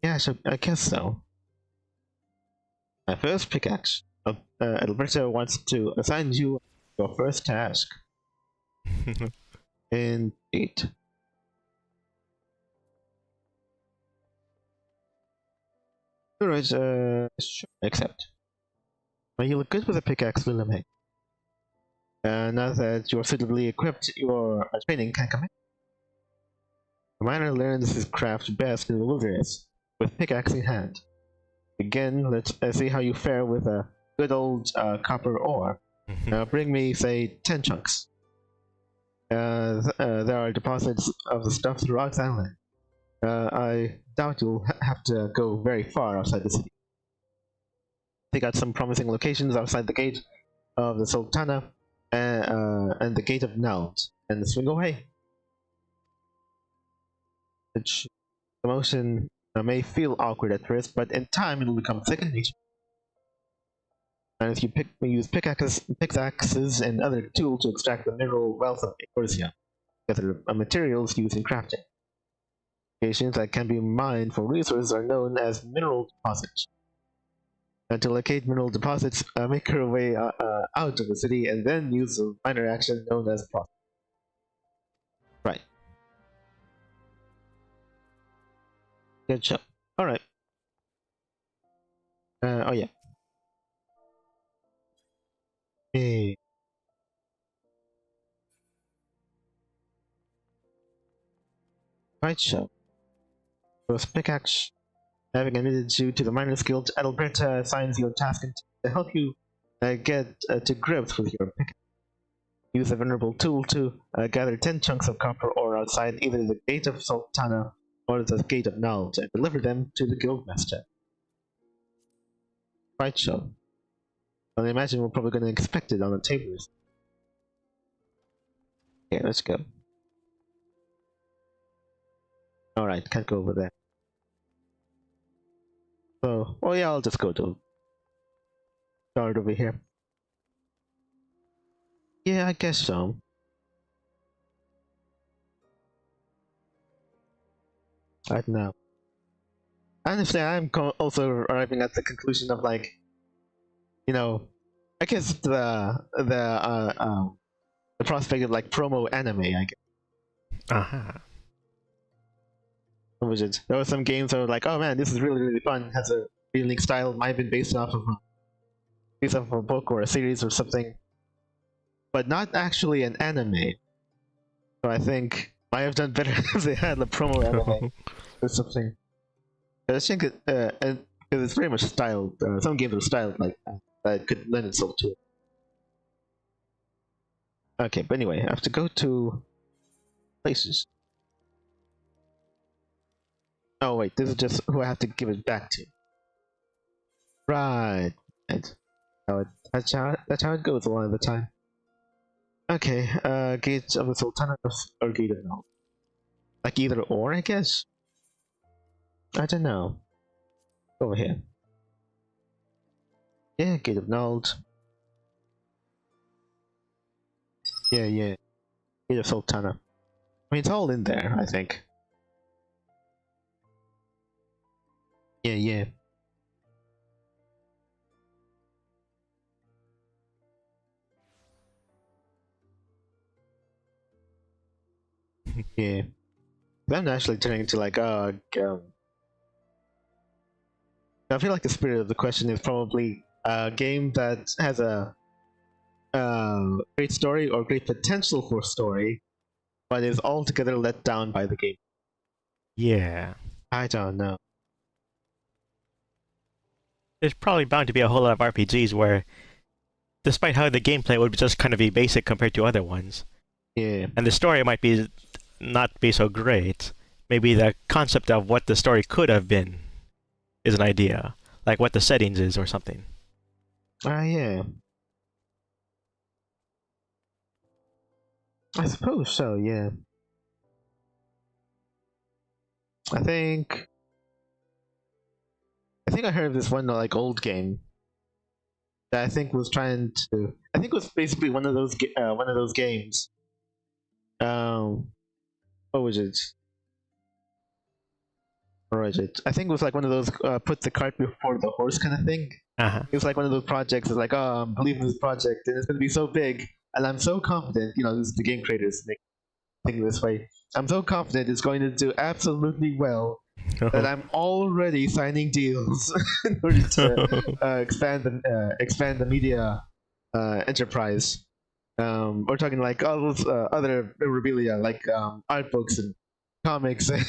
Yeah, so I guess so. My first pickaxe. Alberto wants to assign you your first task. Indeed. Alright, sure, accept. Well, you look good with a pickaxe, Lilame. Now that you're suitably equipped, your training can come in. The miner learns his craft best in the wilderness, with pickaxe in hand. Again, let's see how you fare with a good old copper ore. Bring me, say, 10 chunks. there are deposits of the stuff throughout the island. I doubt you'll have to go very far outside the city. They got some promising locations outside the gate of the Sultana and the gate of Nald, and swing away. Which the motion may feel awkward at first, but in time it'll become second nature. And if you use pickaxes and other tools to extract the mineral wealth of Ecorsia, together materials used in crafting. Locations that can be mined for resources are known as mineral deposits. And to locate mineral deposits, make your way out of the city and then use a minor action known as process. Right. Good job. Alright. Oh yeah. Hey. Right, so. With pickaxe, having admitted you to the Miners Guild, Alberta assigns you a task to help you get to grips with your pickaxe. Use a venerable tool to gather 10 chunks of copper ore outside either the gate of Sultana or the gate of Nald and deliver them to the guildmaster. Right, so. I imagine we're probably going to expect it on the tables. Okay, let's go. Alright, can't go over there. So, oh yeah, I'll just go to start over here. Yeah, I guess so. I don't know. Honestly, I'm also arriving at the conclusion of like, you know, I guess the prospect of like promo anime, I guess. What was it? There were some games that were like, oh man, this is really fun. Has a really unique style. Might have been based off of a book or a series or something, but not actually an anime. So I think might have done better if they had the promo anime or something. I think because it's very much styled. Some games are styled like that could lend itself to it. Okay, but anyway, I have to go to places. Oh wait, this is just who I have to give it back to. Right. That's how it goes a lot of the time. Okay, Gate of the Sultana or Gate of Nald. Like either or, I guess? I don't know. Over here. Yeah, Gate of Nald. Yeah. Gate of Sultana. I mean, it's all in there, I think. Yeah. Yeah. I'm actually turning into like, I feel like the spirit of the question is probably a game that has a great story or great potential for story, but is altogether let down by the game. Yeah. I don't know. There's probably bound to be a whole lot of RPGs where, despite how the gameplay would just kind of be basic compared to other ones, yeah, and the story might be not be so great, maybe the concept of what the story could have been is an idea, like what the settings is or something. Yeah. I suppose so, yeah. I think I heard of this one like old game that I think was trying to. I think it was basically one of those games. What was it? Or was it? I think it was like one of those put the cart before the horse kind of thing. It was like one of those projects that's like, oh, I'm believing this project and it's going to be so big, and I'm so confident. You know, this is the game creators think this way. I'm so confident it's going to do absolutely well that I'm already signing deals in order to expand the media enterprise. We're talking like all those other memorabilia, like art books and comics and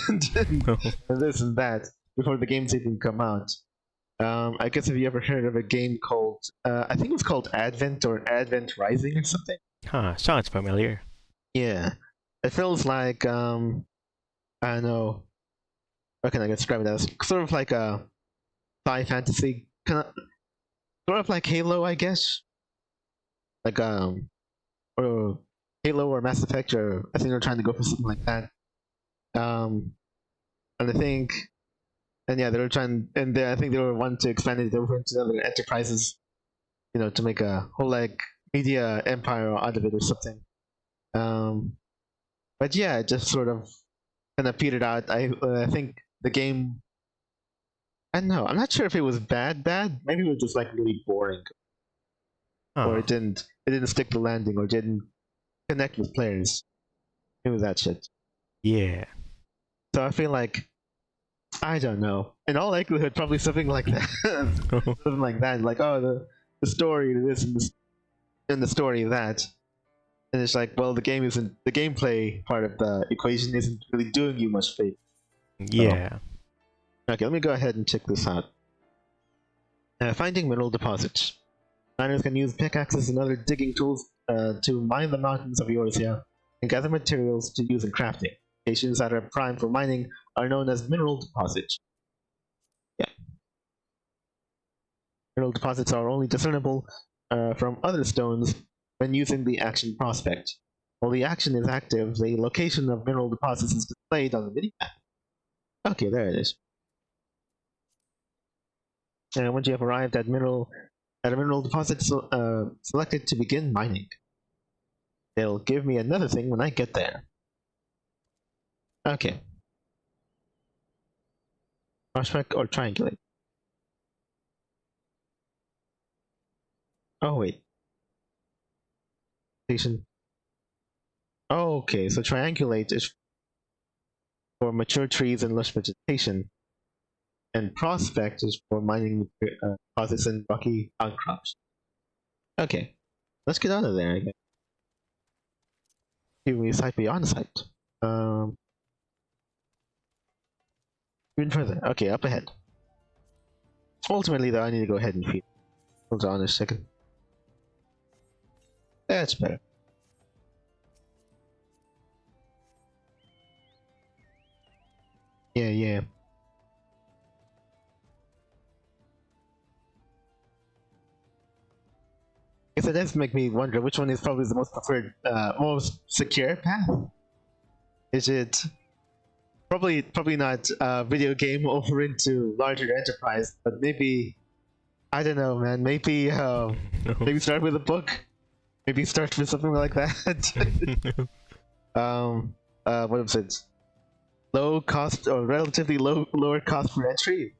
this and that before the games even come out. I guess have you ever heard of a game called I think it was called Advent or Advent Rising or something? Sounds familiar. Yeah, it feels like I don't know. How can I describe it as? Sort of like a sci fantasy kind of, sort of like Halo, I guess. Like or Halo or Mass Effect, or I think they're trying to go for something like that. Um, and I think, and yeah, they were trying, and I think they were wanting to expand it over into other enterprises, to make a whole like media empire out of it or something. Um, but yeah, it just sort of kind of petered out. I think the game. I don't know. I'm not sure if it was bad. Maybe it was just like really boring, or Huh. it didn't stick the landing, or didn't connect with players. It was that shit. Yeah. So I feel like I don't know. In all likelihood, probably something like that. Something like that. Like, oh, the story this and the story of that. And it's like, well, the gameplay part of the equation isn't really doing you much favor. Yeah. Okay, let me go ahead and check this out. Finding mineral deposits. Miners can use pickaxes and other digging tools to mine the mountains of Eorzea and gather materials to use in crafting. Locations that are prime for mining are known as mineral deposits. Yeah. Mineral deposits are only discernible from other stones when using the action prospect. While the action is active, the location of mineral deposits is displayed on the minimap. Okay, there it is. And once you have arrived at a mineral deposit, selected to begin mining. It'll give me another thing when I get there. Okay. Prospect or triangulate? Oh, wait. Station. Oh, okay, so triangulate is for mature trees and lush vegetation, and prospect is for mining deposits and rocky outcrops. Okay, let's get out of there, I guess. Give me sight beyond sight. Um, Even further. Okay, up ahead. Ultimately, though, I need to go ahead and feed. Hold on a second. That's better. Yeah. I guess it does make me wonder which one is probably the most preferred, most secure path. Is it probably not video game over into larger enterprise, but maybe I don't know, man. Maybe maybe start with a book. Maybe start with something like that. What was it? Low cost or relatively lower cost for entry.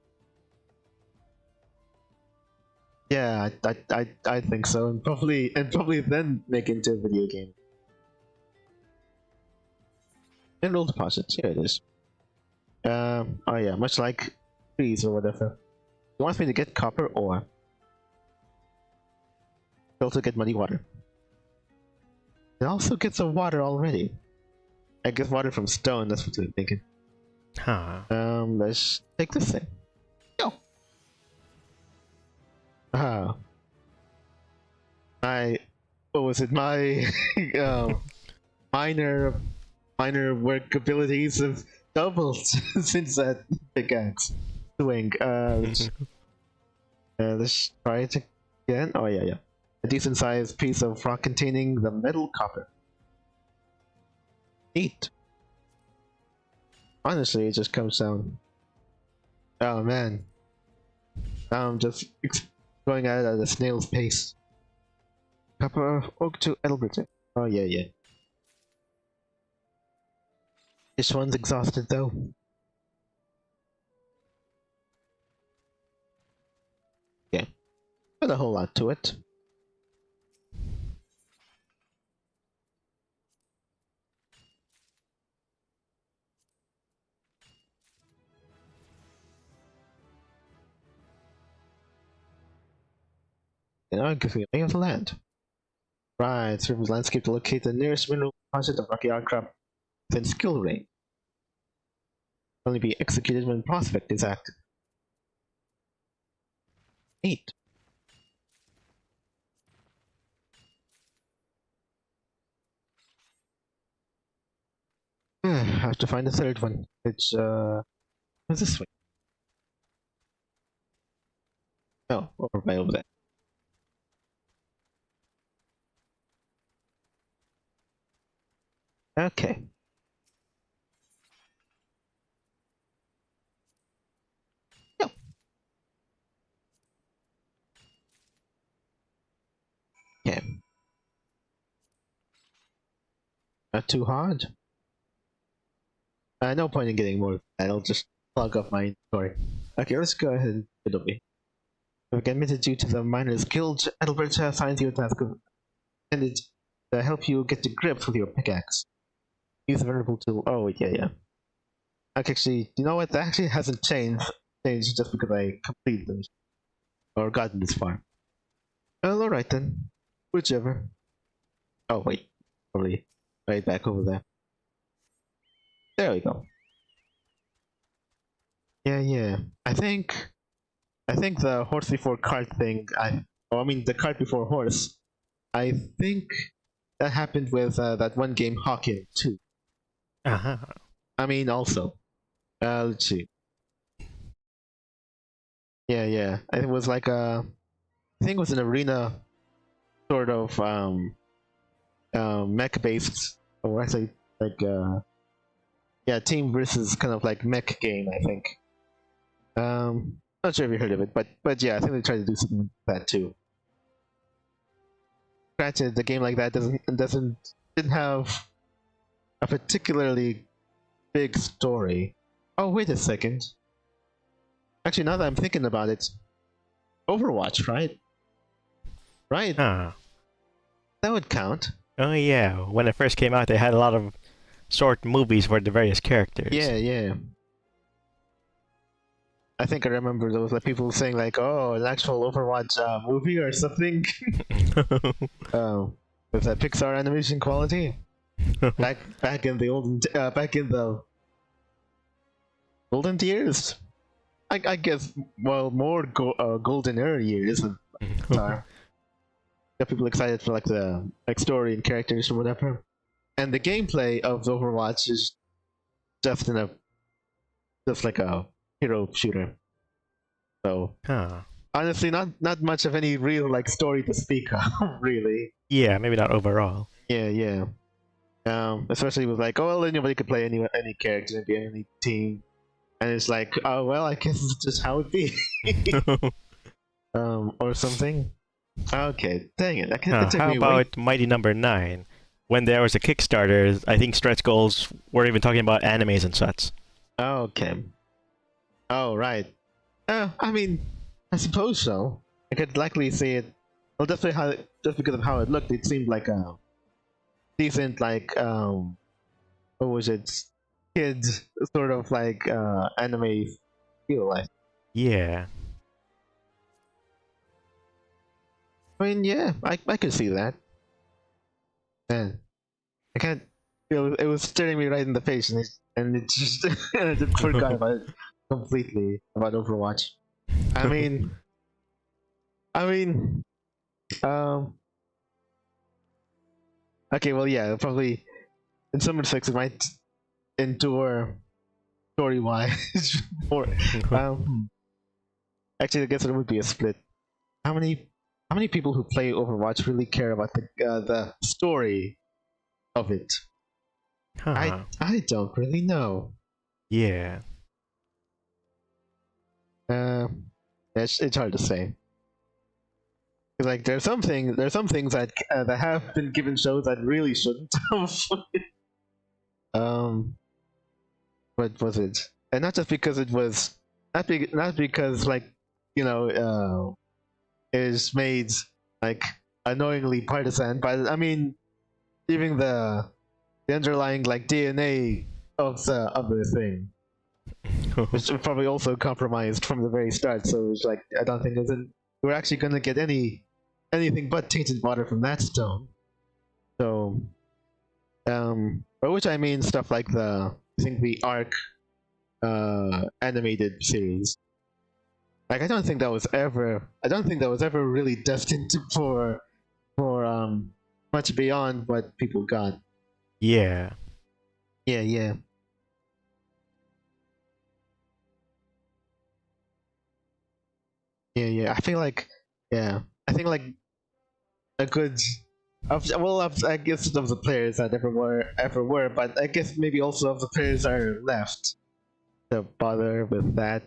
Yeah, I think so, and probably then make into a video game. Mineral deposits. Here it is. Oh yeah, much like trees or whatever. He wants me to get copper ore. Also get muddy water. It also gets some water already. I get water from stone, that's what I'm thinking. Huh. Let's take this thing. Go! Ah. What was it? My, minor work abilities have doubled since that pickaxe swing. Let's try it again. Oh yeah. A decent sized piece of rock containing the metal copper. Neat. Honestly, it just comes down. Oh man. I'm just going at it at a snail's pace. Copper oak to Hildebrand. Oh yeah. This one's exhausted though. Yeah. Not a whole lot to it. And I'll give you a lay of the land. Right, surface landscape to locate the nearest mineral deposit of rocky outcrop within skill range. Only be executed when prospect is active. 8. I have to find the third one. It's what's this way? Oh, over by over there. Okay. Yep. Okay. Not too hard. No point in getting more. I'll just plug up my inventory. Okay, let's go ahead and get over here. We've admitted you to the Miners Guild. Hildebrand assigns you a task of intended to help you get to grips with your pickaxe. Use the vulnerable tool. Oh, yeah. Okay, actually, you know what? That actually hasn't changed just because I completed them or gotten this far. Well, alright then. Whichever. Oh, wait. Probably right back over there. There we go. Yeah. I think the horse before cart thing. The cart before horse. I think that happened with that one game Hawking too. I mean, also. Let's see. Yeah. I think it was like I think it was an arena sort of mech based, or actually like team versus kind of like mech game, I think. Not sure if you heard of it, but yeah, I think they tried to do something like that too. Granted, the game like that didn't have a particularly big story. Oh, wait a second. Actually, now that I'm thinking about it, Overwatch, right? Right. Huh. That would count. Oh yeah, when it first came out, they had a lot of short movies for the various characters. Yeah. I think I remember there was like people saying like, "Oh, an actual Overwatch movie or something." With that Pixar animation quality. back in the golden years. I guess more golden era years than Pixar. Got people excited for like the story and characters or whatever. And the gameplay of Overwatch is just like a hero shooter. So honestly, not much of any real like story to speak of, really. Yeah, maybe not overall. Yeah. Especially with like, oh well, anybody could play any character and be in any team, and it's like, oh well, I guess it's just how it be. Or something. Okay, dang it. How about Mighty Number 9? When there was a Kickstarter, I think stretch goals were even talking about animes and such. Okay. Oh, right. I mean, I suppose so. I could likely see it. Well, just because of how it looked, it seemed like a decent, like, what was it? Kid sort of like anime feel, like. Yeah. I mean, yeah, I could see that. Man, I can't. It was staring me right in the face, and it just and I just forgot about it completely about Overwatch. I mean, okay, well, yeah, probably in some respects it might endure story-wise. Or actually, I guess it would be a split. How many people who play Overwatch really care about the story of it? I don't really know. Yeah. It's hard to say. Like there's some things that have been given shows that really shouldn't have. What was it? And not just because it was not because like is made like annoyingly partisan, but I mean even the underlying like DNA of the thing, which was probably also compromised from the very start. So it's like I don't think we're actually gonna get anything but tainted water from that stone. So, by which I mean stuff like I think the Arc animated series. Like I don't think that was ever really destined for much beyond what people got. Yeah. Yeah, yeah. Yeah, yeah. I feel like, yeah. I think like a good, I guess of the players that ever were, but I guess maybe also of the players that are left to bother with that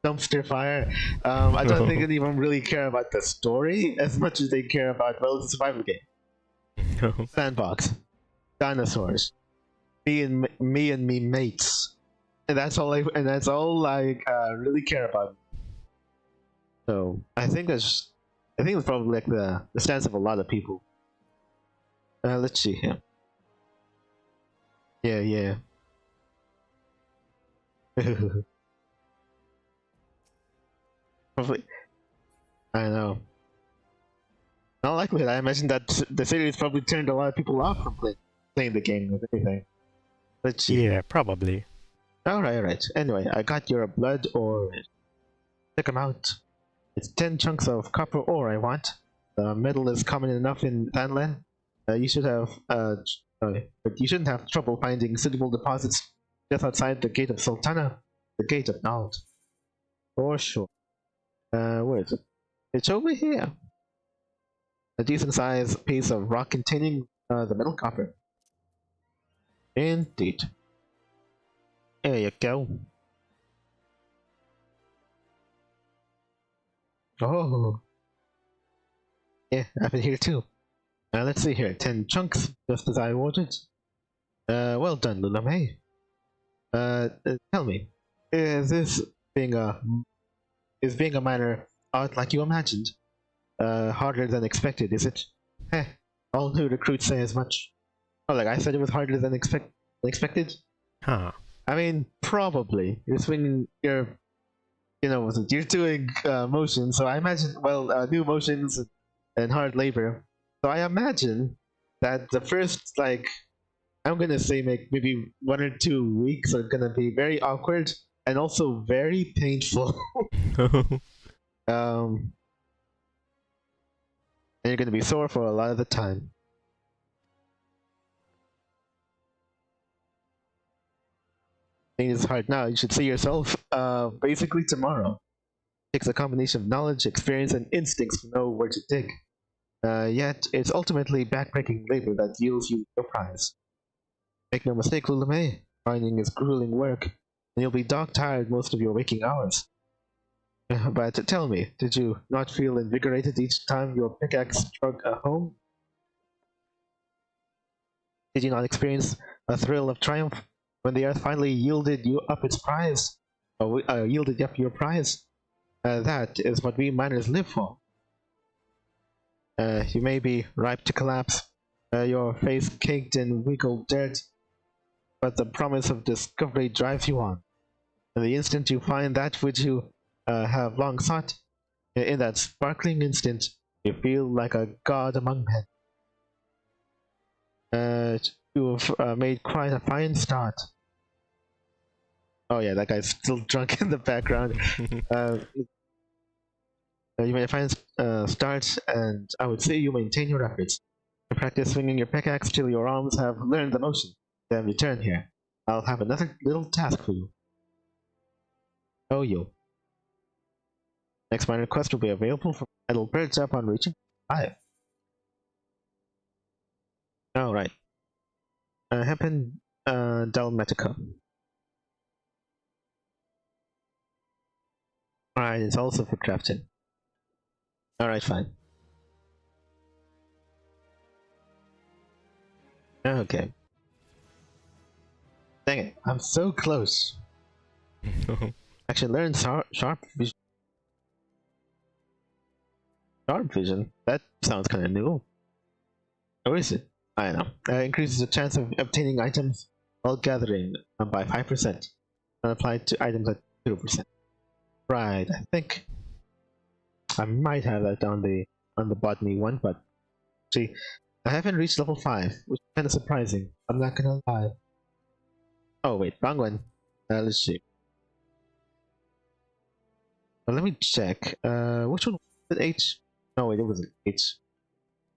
dumpster fire. I don't think they even really care about the story as much as they care about, well, it's a survival game. Sandbox, dinosaurs, me and me mates, and that's all I really care about. So I think it's probably like the stance of a lot of people. Let's see here. Yeah, yeah. Probably. I know. Not likely. I imagine that the series probably turned a lot of people off from playing the game, if anything. Let's see. Yeah, probably. Alright. Anyway, I got your blood ore. Check them out. It's 10 chunks of copper ore I want. Metal is common enough in Thailand. You should have, sorry, but you shouldn't have trouble finding suitable deposits just outside the gate of Sultana, the gate of knowledge. For sure. Where is it? It's over here. A decent sized piece of rock containing the metal copper. Indeed. There you go. Oh. Yeah, I have it here too. Let's see here. 10 chunks, just as I ordered. Well done, Lulame. Tell me, is being a miner out like you imagined? Harder than expected, is it? Heh, all new recruits say as much. Oh, like I said, it was harder than expected? Huh. I mean, probably. You're swinging, you're doing motions, so I imagine, well, new motions and hard labor. So I imagine that the first, like, I'm gonna say maybe 1 or 2 weeks are gonna be very awkward and also very painful. And you're gonna be sore for a lot of the time. It's hard now. You should see yourself basically tomorrow. It takes a combination of knowledge, experience, and instincts to know where to dig. Yet, it's ultimately backbreaking labor that yields you your prize. Make no mistake, Lulame, mining is grueling work, and you'll be dog-tired most of your waking hours. But tell me, did you not feel invigorated each time your pickaxe struck a home? Did you not experience a thrill of triumph when the earth finally yielded you up its prize? Or yielded up your prize? That is what we miners live for. You may be ripe to collapse, your face caked in wrinkled dirt, but the promise of discovery drives you on. And the instant you find that which you have long sought, in that sparkling instant, you feel like a god among men. You have made quite a fine start. Oh yeah, that guy's still drunk in the background. You made a fine start, and I would say you maintain your efforts. Practice swinging your pickaxe till your arms have learned the motion. Then return here. I'll have another little task for you. Oh, you. Next minor quest will be available for idle birds upon reaching 5. Alright. Happen Dalmatica. Alright, it's also for crafting. Alright, fine. Okay. Dang it, I'm so close. Actually, learn sharp vision. Sharp vision? That sounds kind of new. Or is it? I don't know. Increases the chance of obtaining items while gathering by 5%. And applied to items at 0%. Right, I think I might have that on the botany one, but see, I haven't reached level 5, which is kind of surprising. I'm not gonna lie. Oh wait, wrong one. Let's see. Well, let me check. Which one was it? H? No, wait, it wasn't H.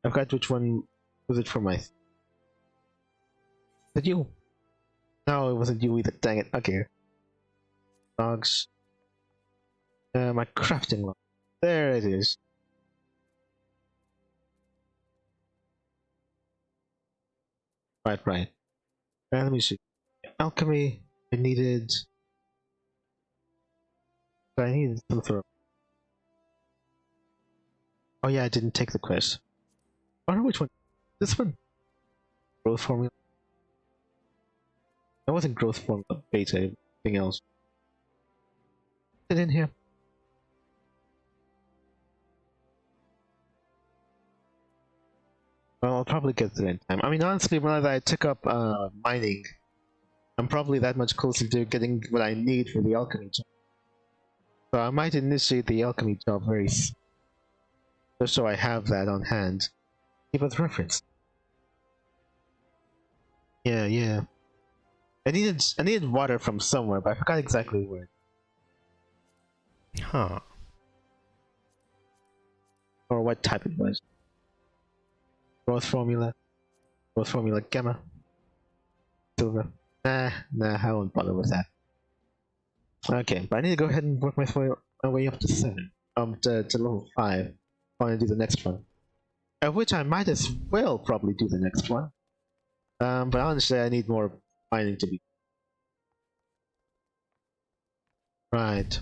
I forgot which one was it for my. Is it you? No, it wasn't you either. Dang it. Okay. Logs. My crafting log. There it is. Right. Let me see. Alchemy. I needed something. Oh yeah, I didn't take the quest. I wonder which one. This one. Growth formula. That wasn't growth formula. Beta. Anything else. Is it in here? Well, I'll probably get there in time. I mean, honestly, now that I took up mining, I'm probably that much closer to getting what I need for the alchemy job. So I might initiate the alchemy job very soon, just so I have that on hand. Keep as reference. Yeah. I needed water from somewhere, but I forgot exactly where. Huh. Or what type it was. Growth formula gamma. Silver. Nah, I won't bother with that. Okay, but I need to go ahead and work my way up to 7. To level 5. I want to do the next one. Of which I might as well probably do the next one. But honestly, I need more mining to be. Right.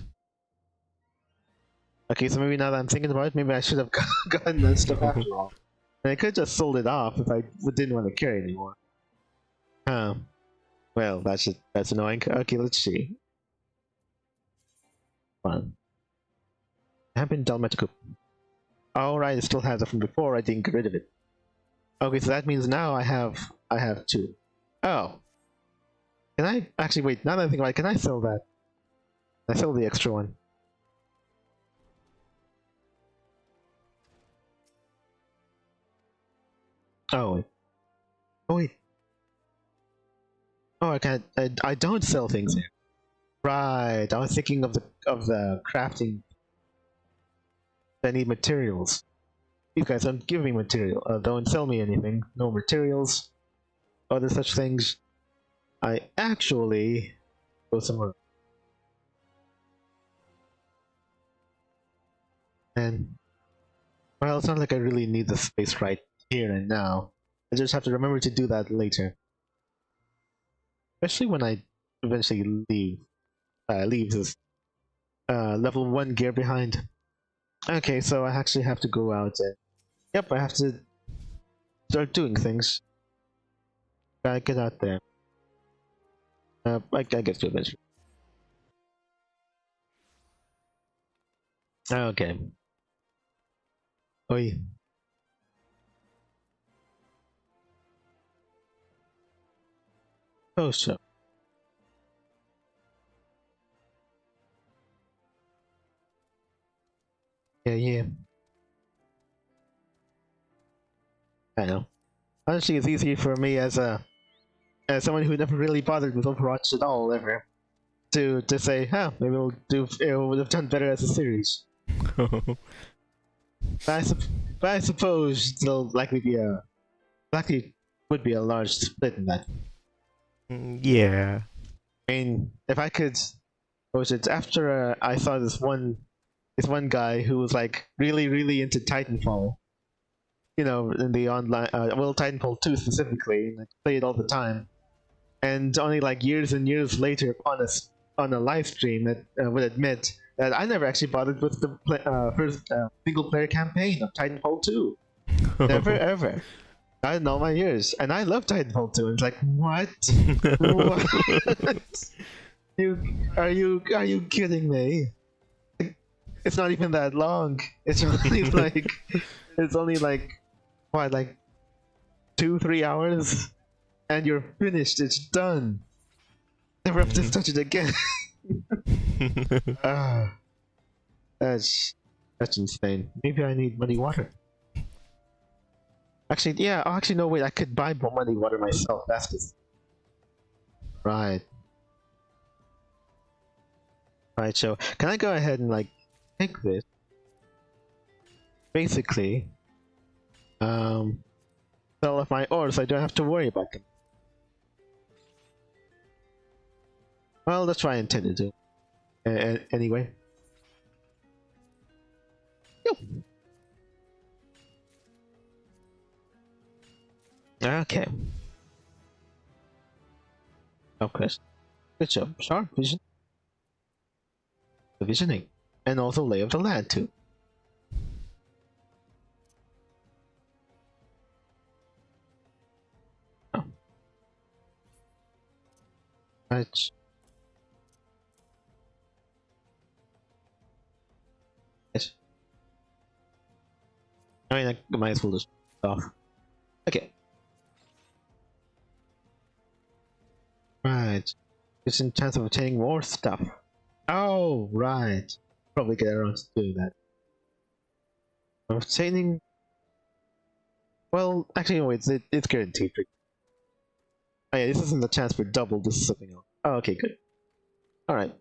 Okay, so maybe now that I'm thinking about it, maybe I should have gotten that stuff after all. And I could just sold it off if I didn't want to carry anymore. Huh. Well, that's annoying. Okay, let's see. Fun. Happened Dalmatico. Alright, it still has it from before, I didn't get rid of it. Okay, so that means now I have 2. Oh. Can I actually wait, now that I think about it, can I sell that? I sell the extra one. Oh wait. Oh, I can't. I don't sell things here. Right. I was thinking of the crafting. I need materials. These guys don't give me material. Don't sell me anything. No materials. Other such things. I actually go somewhere. And well, it's not like I really need the space right here and now. I just have to remember to do that later. Especially when I eventually leave this level 1 gear behind. Okay, so I actually have to go out and yep, I have to start doing things. Gotta get out there. I guess to eventually. Okay. Oi. Oh, so. Yeah. I know. Honestly, it's easy for me as someone who never really bothered with Overwatch at all ever to say, huh, maybe it would have done better as a series. But I suppose there'll likely would be a large split in that. Yeah. I mean, if I could, what was it? After I saw this one guy who was like really into Titanfall, you know, in the online, well, Titanfall 2 specifically, and I play it all the time. And only like years and years later, on a live stream, that would admit that I never actually bothered with the first single player campaign of Titanfall 2. Never ever. Not in all my years, and I love Titanfall 2. And it's like, what? What? Are you kidding me? It's not even that long. It's only like what, like 2-3 hours, and you're finished. It's done. Never have to touch it again. That's insane. Maybe I need muddy water. Actually, yeah. Oh, actually, no. Wait, I could buy muddy water myself. That's just right. Right. So, can I go ahead and like take this? Basically, sell off my ores. So I don't have to worry about them. Well, that's what I intended to. Anyway. Yo. Okay. No question. Good job. Sharp vision. The visioning. And also lay of the land too. Oh. Right. Yes. I mean, I might as well just off. Okay. Right. It's in chance of obtaining more stuff. Oh, right. Probably get around to doing that. Obtaining. Well, actually, no, it's guaranteed. Oh yeah, this isn't a chance for double. This is something else. Oh, okay, good. All right.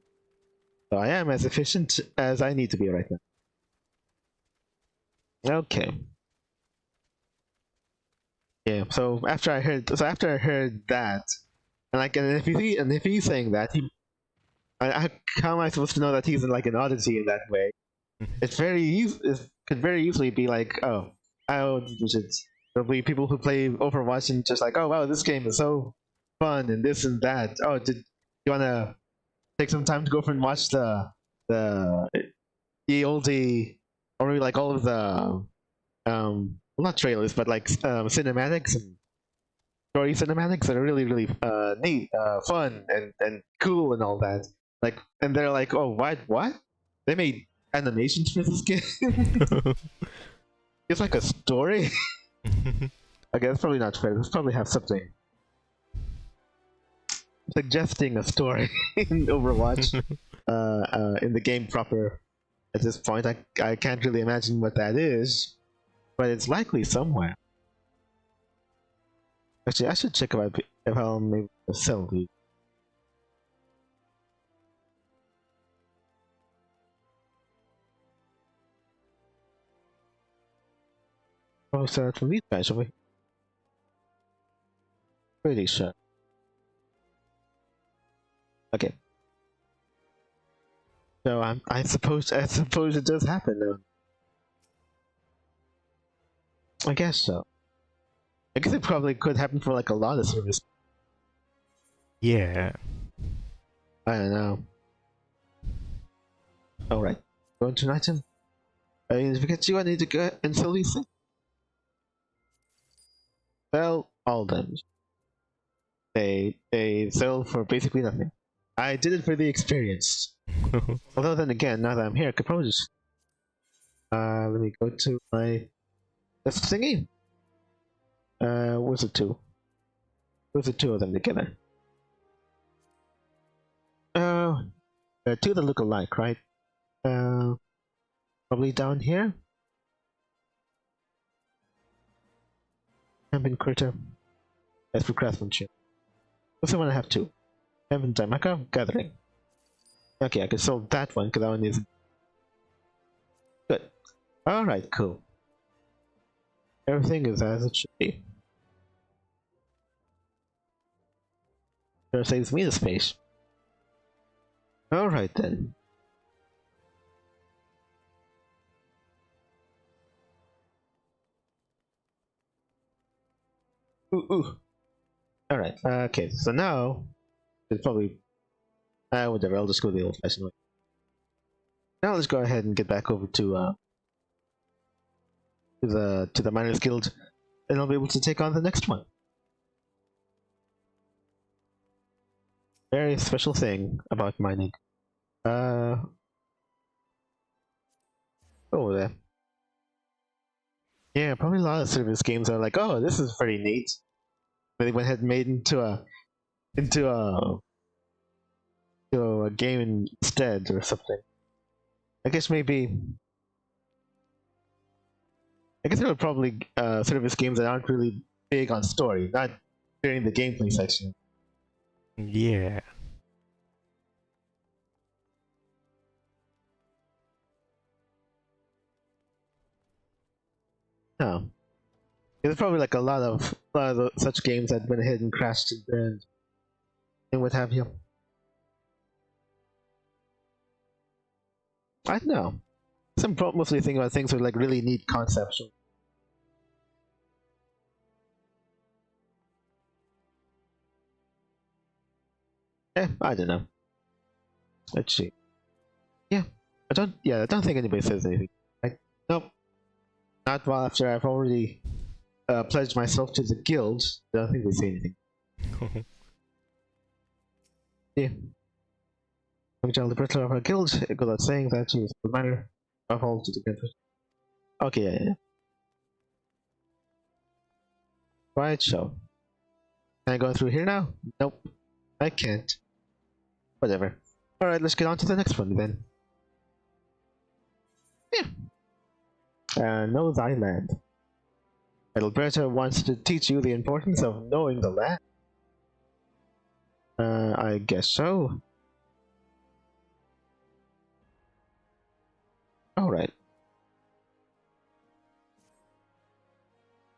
So I am as efficient as I need to be right now. Okay. Yeah. So after I heard that, and if he's saying that, how am I supposed to know that he's in like an oddity in that way? It's it could very easily be like, oh, there'll be people who play Overwatch and just like, oh wow, this game is so fun and this and that. Oh, did you wanna take some time to go over and watch the oldie, or maybe like all of the well, not trailers, but like cinematics and story cinematics that are really neat, fun and cool and all that. Like, and they're like, oh, what? They made animations for this game? It's like a story. Okay, that's probably not fair. Let's probably have something suggesting a story in Overwatch. In the game proper. At this point, I can't really imagine what that is, but it's likely somewhere. Actually, I should check if I'll maybe sell these. Oh, so from these guys, shall we? Pretty sure. Okay. So I suppose it does happen though. I guess so. I guess it probably could happen for like a lot of service. Yeah. I don't know. Alright. Going to an item? I mean, because I need to go and sell these things. Sell all them. They sell for basically nothing. I did it for the experience. Although then again, now that I'm here, I could probably just let me go to my this thingy. Where's the two? Where's the two of them together? Two that look alike, right? Probably down here. Camping critter. As for craftsmanship. Also want to have two. Heaven Daimaka gathering. Okay, I can sell that one because that one is good. Alright, cool. Everything is as it should be. Sure saves me the space. Alright then. Ooh. Alright, okay, so now it's probably whatever, I'll just go the old fashioned way. Now let's go ahead and get back over to the Miners Guild, and I'll be able to take on the next one. Very special thing about mining. Oh there. Yeah, probably a lot of service games are like, oh, this is pretty neat. But they went ahead and made into a game instead or something. I guess there are probably service games that aren't really big on story, not during the gameplay section. Yeah. No. There's probably like a lot of such games that went ahead and crashed and burned and what have you. I don't know. I'm mostly thinking about things with like really neat concepts. I don't know. Let's see. Yeah, I don't think anybody says anything. Nope. Not while after I've already pledged myself to the guild. I don't think they say anything. Yeah. I'm the president of our guild. It goes without saying that she is a minor of all to the guild. Okay, yeah. Right, so. Can I go through here now? Nope. I can't. Whatever. Alright, let's get on to the next one then. Yeah. Know thy land. Alberta wants to teach you the importance of knowing the land. I guess so. Alright.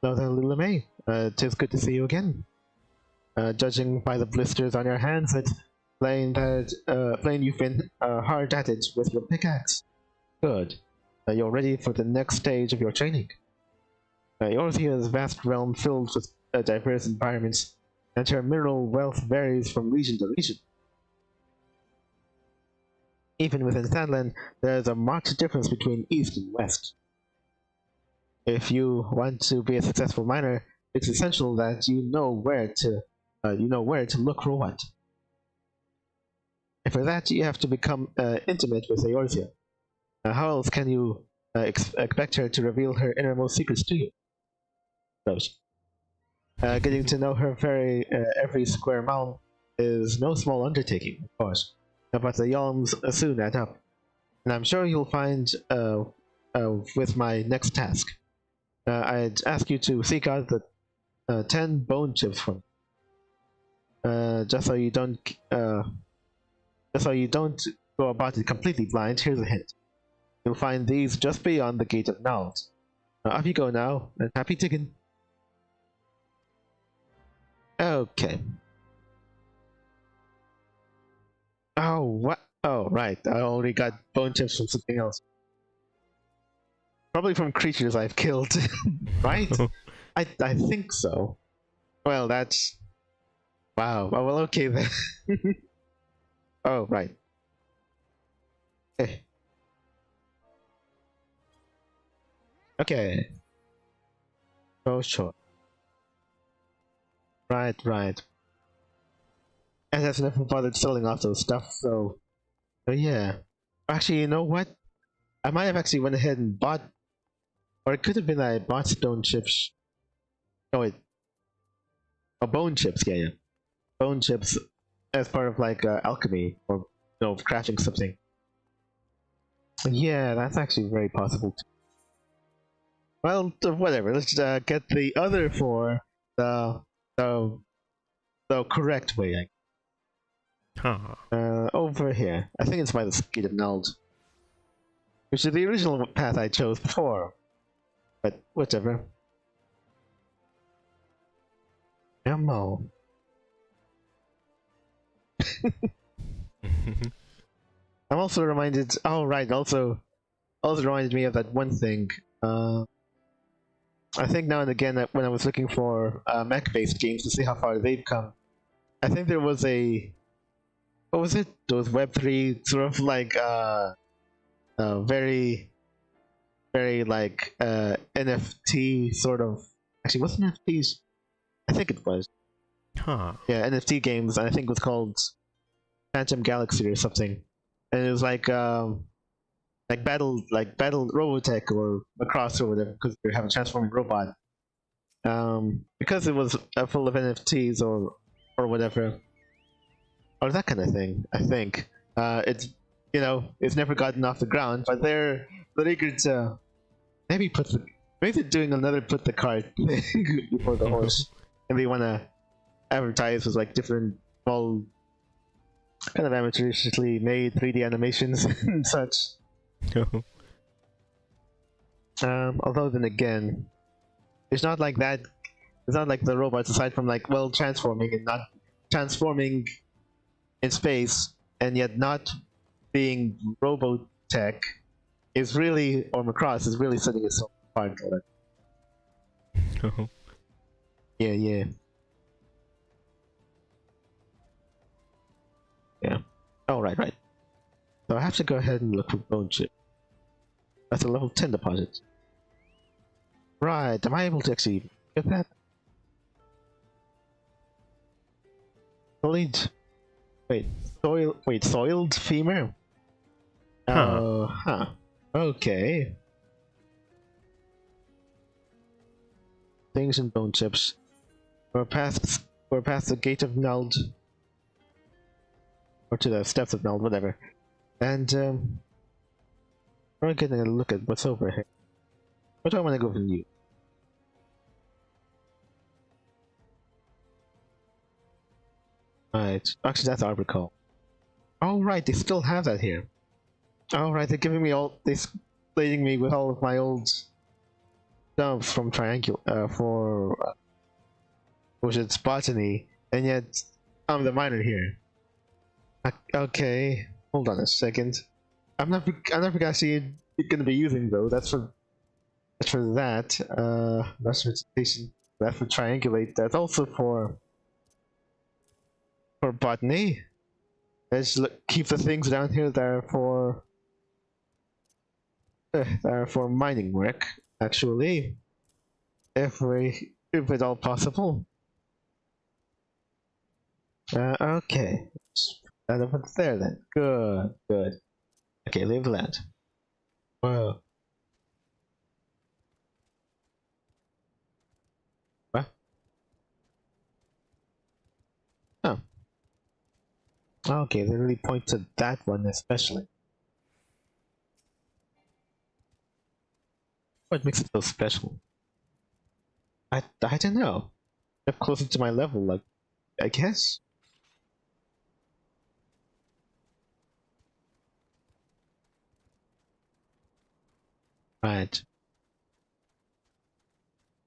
Hello there, Lula May. 'Tis good to see you again. Judging by the blisters on your hands, it's plain you've been hard at it with your pickaxe. Good. You're ready for the next stage of your training. Eorzea's vast realm filled with diverse environments, and her mineral wealth varies from region to region. Even within Thadland, there is a marked difference between East and West. If you want to be a successful miner, it's essential that you know where to look for what. And for that, you have to become intimate with Eorzea. How else can you expect her to reveal her innermost secrets to you? Getting to know her every square mile is no small undertaking, of course, but the yalms soon add up, and I'm sure you'll find with my next task. I'd ask you to seek out the 10 bone chips for me. Just so you don't go about it completely blind. Here's a hint: you'll find these just beyond the gate of Nald. Off you go now, and happy digging. Okay. Oh, what? Oh, right. I already got bone chips from something else. Probably from creatures I've killed. Right? I think so. Well, that's... Wow. Oh, well, okay then. Oh, right. Okay. Okay. Oh, sure. Right. And I've never bothered selling off those stuff, so yeah. Actually, you know what? I might have actually went ahead and bought, or it could have been I bought stone chips. Oh wait. Oh, bone chips, yeah. Bone chips as part of like alchemy, or crafting something. Yeah, that's actually very possible too. Well, whatever. Let's get the other 4 the correct way. Over here. I think it's by the gate of Nald, which is the original path I chose before. But whatever. Ammo. I'm also reminded. Oh right. Also reminded me of that one thing. I think now and again that when I was looking for mech-based games to see how far they've come, I think there was a... What was it? Those Web3 sort of like very like NFT sort of... Actually, what's NFTs? I think it was. Huh. Yeah, NFT games. I think it was called Phantom Galaxy or something. And it was like battle Robotech or Macross or whatever, because they have a transforming robot. Because it was full of NFTs or whatever, or that kind of thing. I think it's it's never gotten off the ground, but they're eager to maybe they're doing another put the cart thing before the horse, and they want to advertise with like different small kind of amateurishly made 3D animations and such. Although then again, it's not like that. It's not like the robots, aside from like transforming and not transforming in space, and yet not being robotech, is really, or Macross is really setting itself apart for that. Yeah. Yeah. Oh, right. So I have to go ahead and look for bone chip. That's a level 10 deposit. Right, am I able to actually get that? Solid. Soiled femur? Huh. Okay. Things and bone chips. We're past the gate of Neld. Or to the steps of Neld, whatever. And we're getting a look at what's over here. Where do I want to go from you? Right. Actually, that's Arbor Call. Oh, right, they still have that here. Oh, right, they're giving me all. They're slating me with all of my old stuff from which is botany, and yet I'm the miner here. Okay, hold on a second. I'm not actually gonna be using though. That's for that. That's vegetation. That's for triangulate. That's also for botany. Let's keep the things down here that are for mining work. Actually, if at all possible. Okay. That over there then. Good. Okay, leave that. Whoa. What? Oh. Okay, they really point to that one especially. What makes it so special? I don't know. Step closer to my level, like, I guess. Right.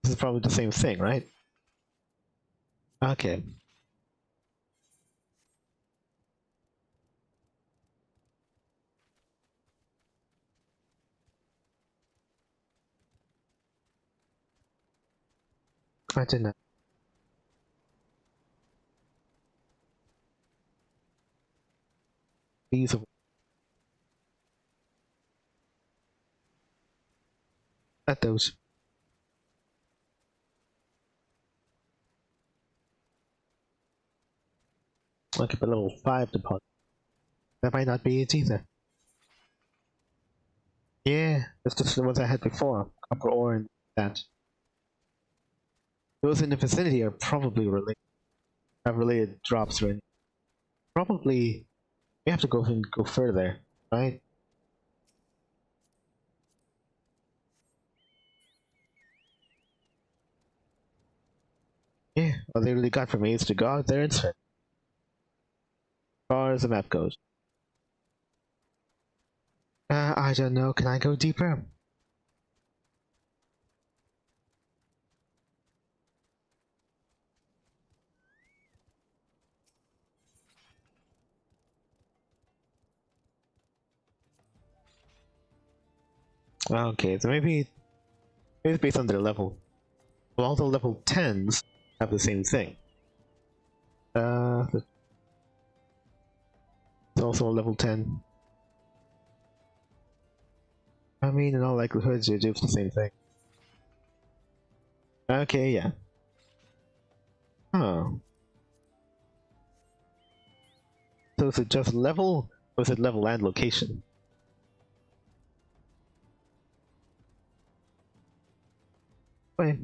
This is probably the same thing, right? Okay. I don't know. These are at those. Okay, but level 5 deposit. That might not be it either. Yeah, that's just the ones I had before. Copper ore and that. Those in the vicinity are probably have related drops, right? Probably we have to go further, right? Yeah, all they really got for me is to go out there and search. As far as the map goes. I don't know, can I go deeper? Okay, so maybe it's based on their level. Well, all the level 10s have the same thing. It's also a level 10. I mean, in all likelihood, you do the same thing. Okay, yeah. Oh. So is it just level, or is it level and location? Wait.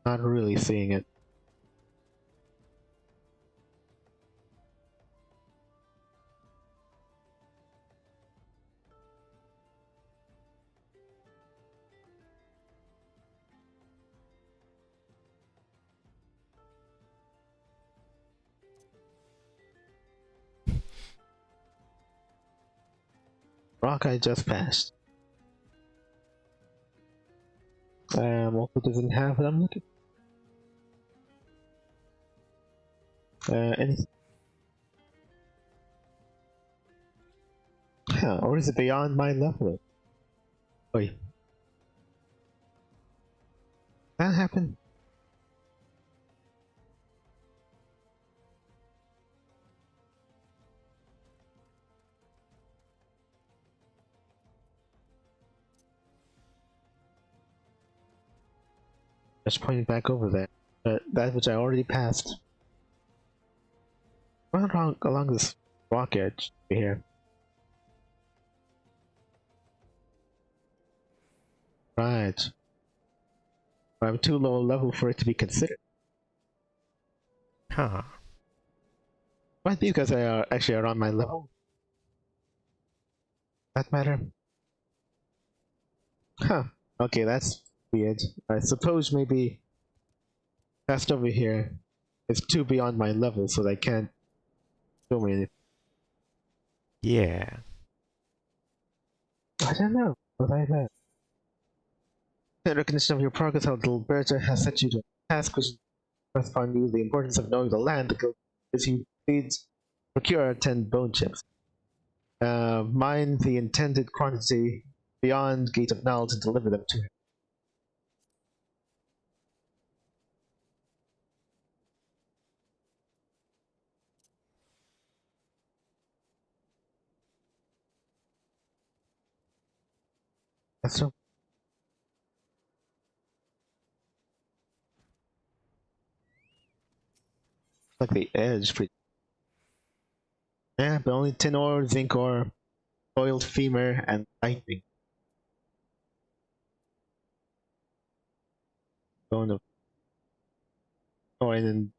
Not really seeing it. Rock I just passed. Also doesn't have what I'm looking. Anything? Huh, or is it beyond my level? Wait. That happened? Just pointing back over there. That which I already passed. Right along this rock edge here. Right. I'm too low level for it to be considered. Huh. But these guys are actually around my level. That matter? Huh. Okay, that's weird. I suppose maybe past over here is too beyond my level, so they can't show me anything. Yeah. I don't know. What I know. In recognition of your progress, how Hildebrand has set you to a task which impress upon you the importance of knowing the land as you please procure 10 bone chips. Mine the intended quantity beyond Gate of Null to deliver them to him. That's so. Like the edge. Yeah, but only tin ore, zinc ore, oiled femur, and lightning. Bone of. Oh, and then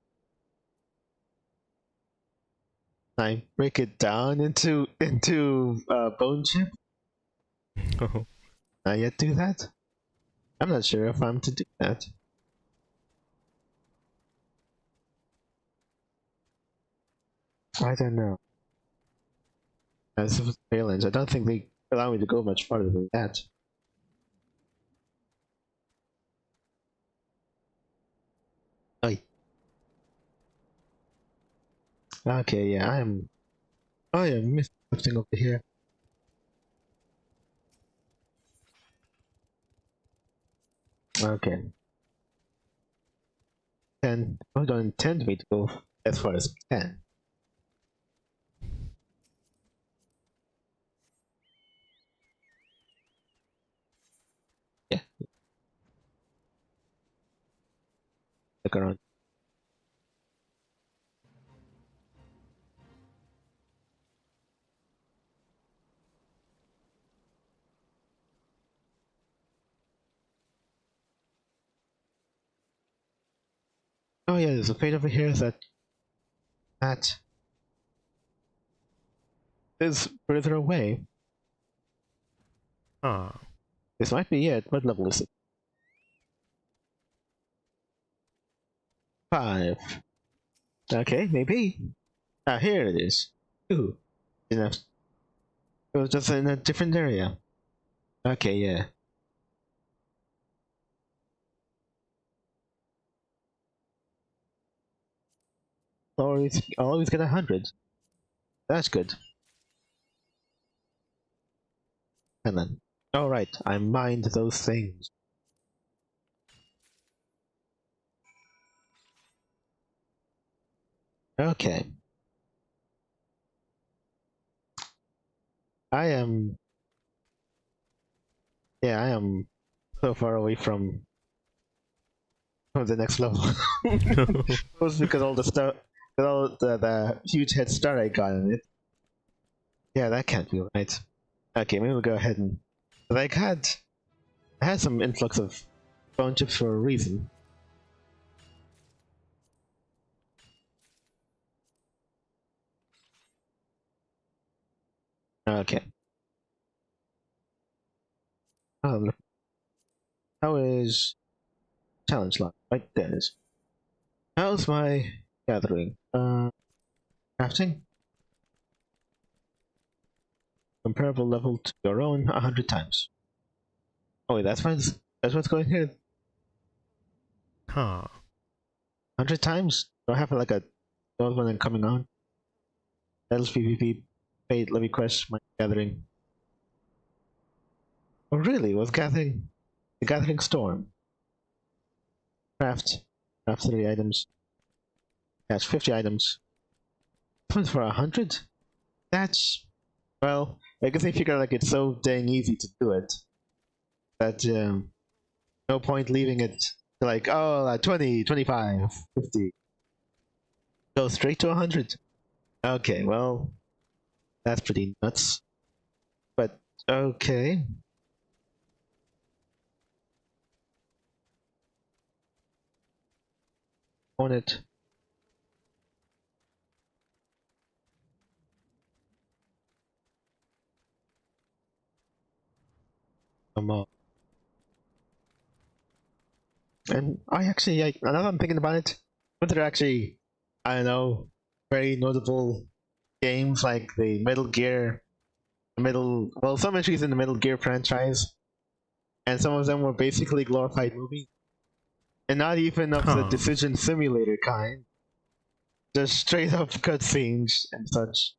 I break it down into bone chip. Not yet do that. I'm not sure if I'm to do that. I don't know. As with Phalanx, I don't think they allow me to go much farther than that. Oh, okay, yeah, I am. Oh yeah, missed something over here. Okay. 10. I don't intend me to go as far as 10. Yeah. Look around. Oh yeah, there's a fate over here that is further away. Huh. This might be it. What level is it? 5. Okay, maybe. Ah, here it is. Ooh. Enough. It was just in a different area. Okay, yeah. I'll always get 100. That's good. And then, alright, I mined those things. Okay. I am so far away from the next level. Mostly because all the stuff, with all the huge head start I got on it. Yeah, that can't be right. Okay, maybe we'll go ahead and. Like, I had some influx of bone chips for a reason. Okay. Look. How is challenge log? Right there it is. How's my gathering? Crafting? Comparable level to your own 100 times. Oh wait, that's what's going here. Huh. 100 times? Do I have like a those one coming on? Battles PvP paid levy quest Gathering. Oh really? Was gathering the Gathering Storm. Craft 30 items. Catch 50 items. For 100? That's, well, I guess they figure like it's so dang easy to do it that no point leaving it to like, oh, 20, 25, 50. Go straight to 100. Okay, well, that's pretty nuts. But okay. On it. Come on. And I actually, like, now that I'm thinking about it, but there are actually, I don't know, very notable games like the Metal Gear, some entries in the Metal Gear franchise, and some of them were basically glorified movies, and not even of the decision simulator kind, just straight up cutscenes and such.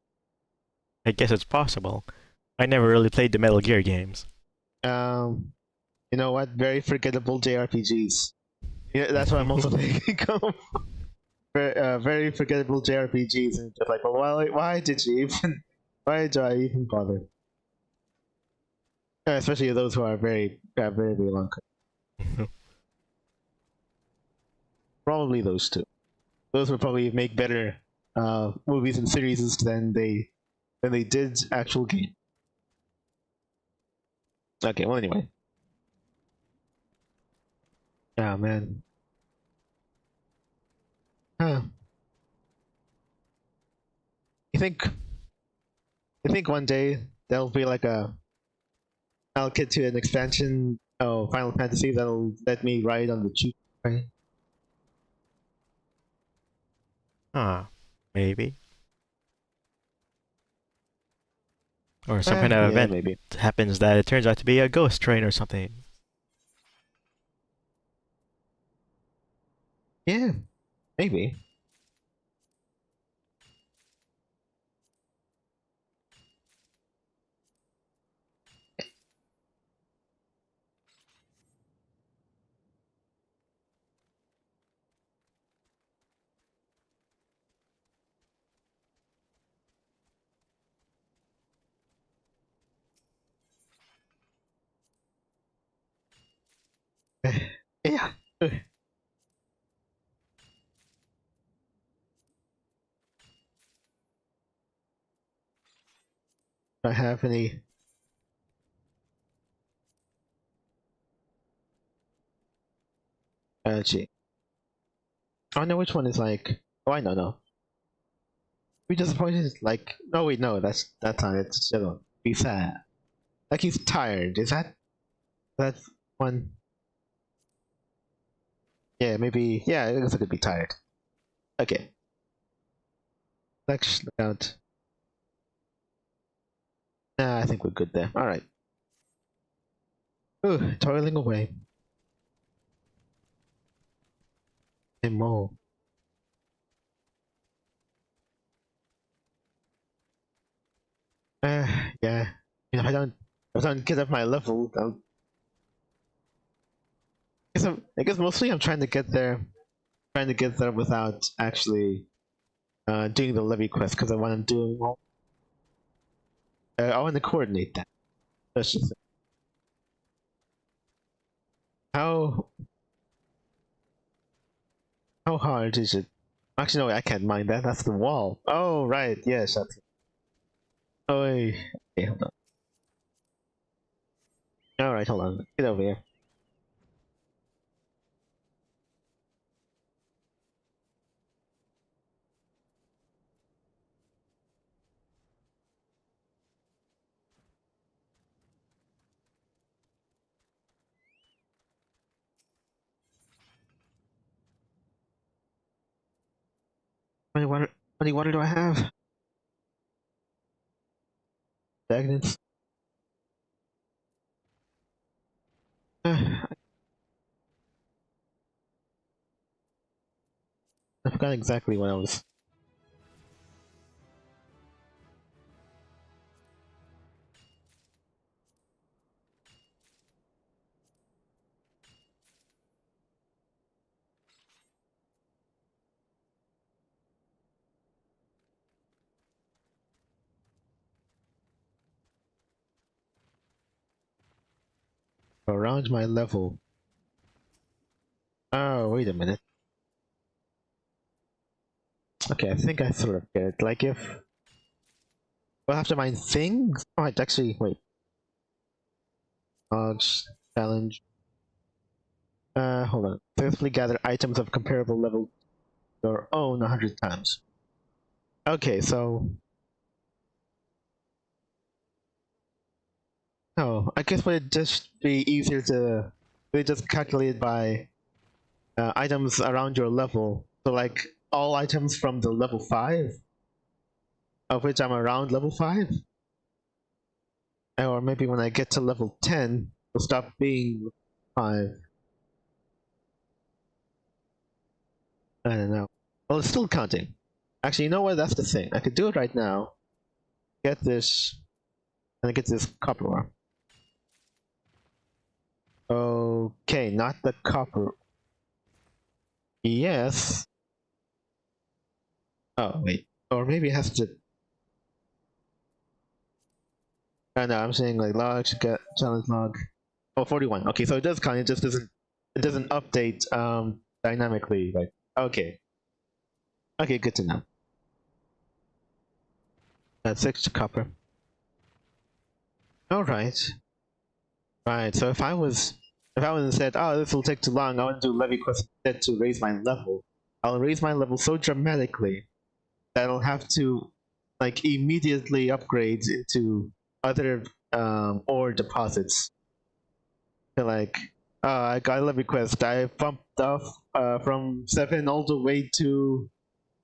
I guess it's possible. I never really played the Metal Gear games. You know what? Very forgettable JRPGs. Yeah, that's what I'm also thinking of. Very forgettable JRPGs, and just like, well, why did you even? Why do I even bother? Especially those who are very, very long. Probably those two. Those would probably make better movies and series than they did actual game. Okay, well anyway. Yeah, man. Huh. You think one day there'll be like I'll get to an expansion Final Fantasy that'll let me ride on the cheap train? Maybe. Or some kind of event maybe happens that it turns out to be a ghost train or something. Yeah, maybe. Yeah. Do I have any? Gee. I know which one is like. Oh, I know. No. Be disappointed. Like, no, wait, no. That's not it. It's the other one. Be sad. Like he's tired. Is that one? Yeah, maybe. Yeah, I guess I could be tired. Okay. Let's look out. Nah, I think we're good there. All right. Ooh, toiling away. And more. Yeah. You know, I don't get up my level. I guess mostly I'm trying to get there. Trying to get there without actually doing the levy quest because I want to do. I want to coordinate that. That's just it. How hard is it? Actually, no, I can't mind that. That's the wall. Oh, right. Yes, that's it. Oh, wait. Okay, hold on. All right, hold on. Get over here. How many water do I have? Stagnant. I forgot exactly what I was. Around my level. Oh, wait a minute. Okay, I think I sort of get it. Like if we'll have to mine things. Oh, actually, wait. Logs, challenge. Hold on. Successfully gather items of comparable level to your own 100 times. Okay, so. Oh, I guess would it just be easier to really just calculate it by items around your level? So, like, all items from the level 5, of which I'm around level 5? Or maybe when I get to level 10, it'll stop being 5. I don't know. Well, it's still counting. Actually, you know what? That's the thing. I could do it right now. Get this, and I get this copper ore. Okay, not the copper. Yes. Oh, wait. Or maybe it has to. No, I'm saying like log, get challenge log. Oh, 41. Okay, so it does count. It just doesn't. It doesn't update dynamically. Like, okay. Okay, good to know. That's 6 copper. All right. Right. So if I was instead, oh, this will take too long. I want to do levy quest instead to raise my level. I'll raise my level so dramatically that I'll have to like immediately upgrade into other ore deposits. So, like, I got a levy quest. I bumped off from 7 all the way to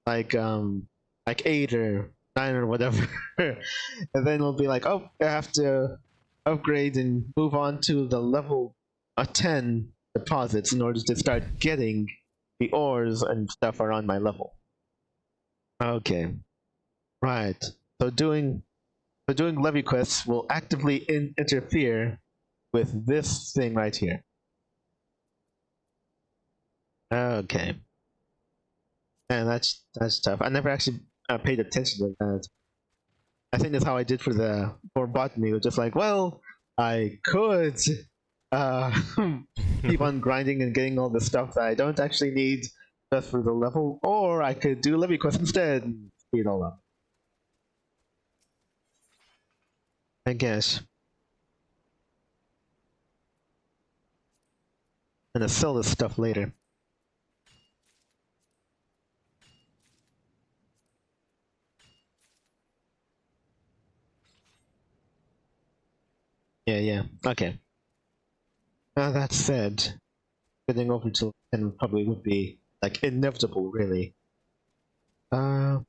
like 8 or 9 or whatever, and then it'll be like, oh, I have to upgrade and move on to the level 10 deposits in order to start getting the ores and stuff around my level. Okay, right. So doing levy quests will actively interfere with this thing right here. Okay, and that's tough. I never actually paid attention to that. I think that's how I did for botany. It was just like, well, I could keep on grinding and getting all the stuff that I don't actually need just for the level, or I could do levy quest instead and speed it all up. I guess. And to sell this stuff later. Yeah. Okay. Now that said, getting over to 10 probably would be like inevitable, really. And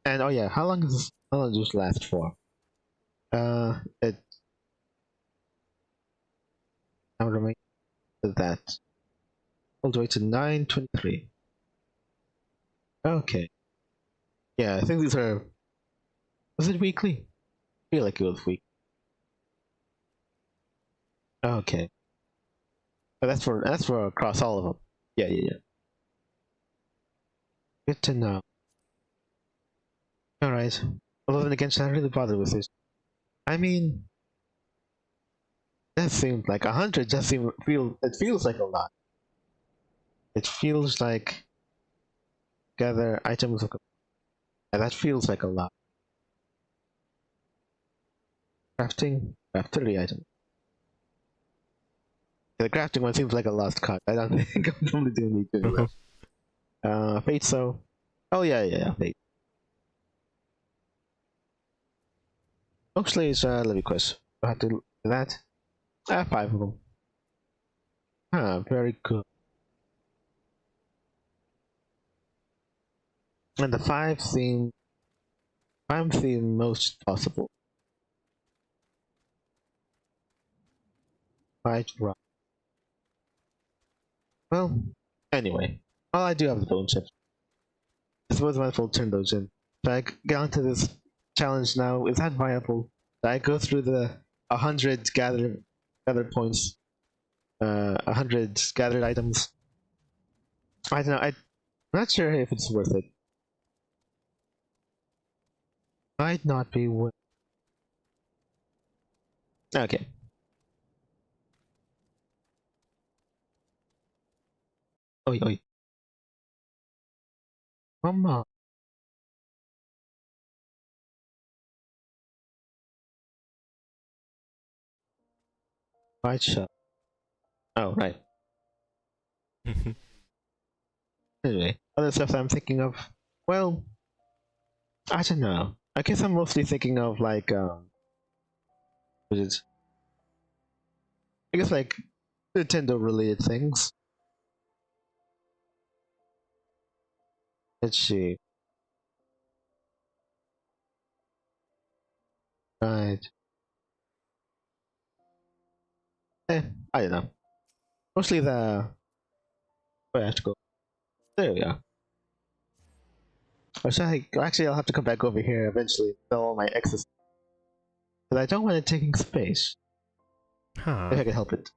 oh yeah, how long does this last for? It. How do I do that? All the way to 9:23. Okay. Yeah, I think these are. Was it weekly? I feel like it was weekly. Okay. Oh, that's for across all of them. Yeah. Good to know. All right. Although then again, should I really bother with this? I mean, that seems like 100. Just it feels like a lot. It feels like gather items of. Yeah, that feels like a lot. Crafting, craft 30 items. The crafting one seems like a lost cause. I don't think I'm probably doing need to do that. Fate, so. Oh yeah, fate. Mostly it's levy quest. I have to do that. 5 of them. Very good. And the 5 seem most possible. Right. Well, anyway. Well, I do have the bone chips. I suppose I might as well turn those in. Should I get onto this challenge now? Is that viable? Should I go through the 100 gathered points? 100 gathered items? I don't know. I'm not sure if it's worth it. Might not be worth. Okay. Oi, oi. Mama. Right shot. Oh, right. Anyway, other stuff I'm thinking of. Well, I don't know. I guess I'm mostly thinking of like what is it? I guess like Nintendo related things. Let's see. Right. I don't know. Mostly the. Where I have to go. There we go. Actually, I'll have to come back over here eventually. Sell all my excess. But I don't want it taking space. Huh. If I can help it.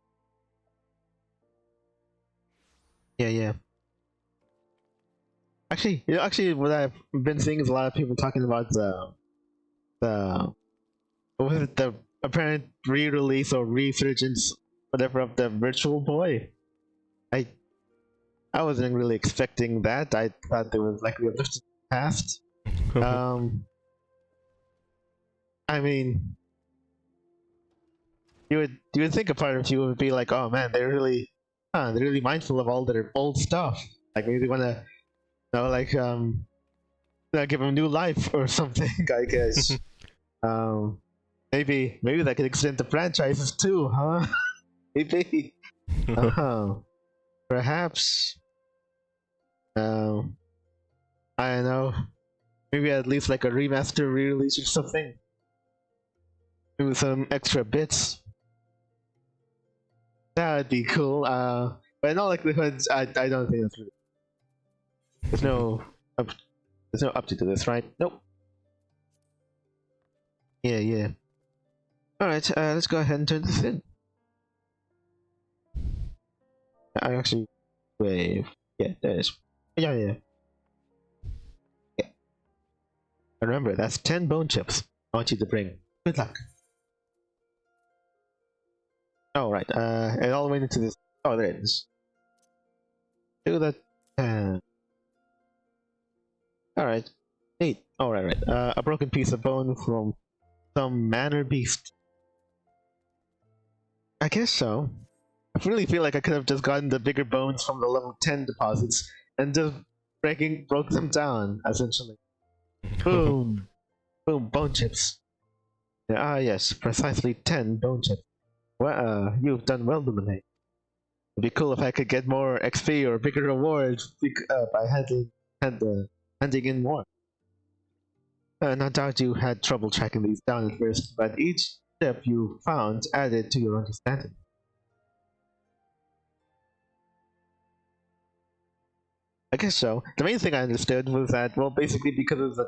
Yeah. Actually, what I've been seeing is a lot of people talking about the what was it, the apparent re-release or resurgence, whatever, of the Virtual Boy. I I wasn't really expecting that. I thought there was likely a distant past. I mean, you would think a part of you would be like, oh man, they're really mindful of all their old stuff. Like maybe they want to, give them new life or something. I guess. Maybe that could extend the franchises too, huh? Maybe. Perhaps. I don't know. Maybe at least like a remaster re-release or something. Maybe with some extra bits. That would be cool. But in all likelihood, I don't think that's really. There's no update to this, right? Nope. Yeah. Alright, let's go ahead and turn this in. I actually wave. Yeah, there it is. Yeah. And remember, that's 10 bone chips I want you to bring. Good luck. Oh, right. It all went into this. Oh, there it is. Do that. Alright. Neat. Oh, right. A broken piece of bone from some manor beast. I guess so. I really feel like I could have just gotten the bigger bones from the level 10 deposits and just broke them down, essentially. Boom! Boom, bone chips. Yeah, yes, precisely 10 bone chips. Well, you've done well, Luminate. It'd be cool if I could get more XP or bigger rewards by handing in more. No doubt you had trouble tracking these down at first, but each step you found added to your understanding. I guess so. The main thing I understood was that, well, basically because of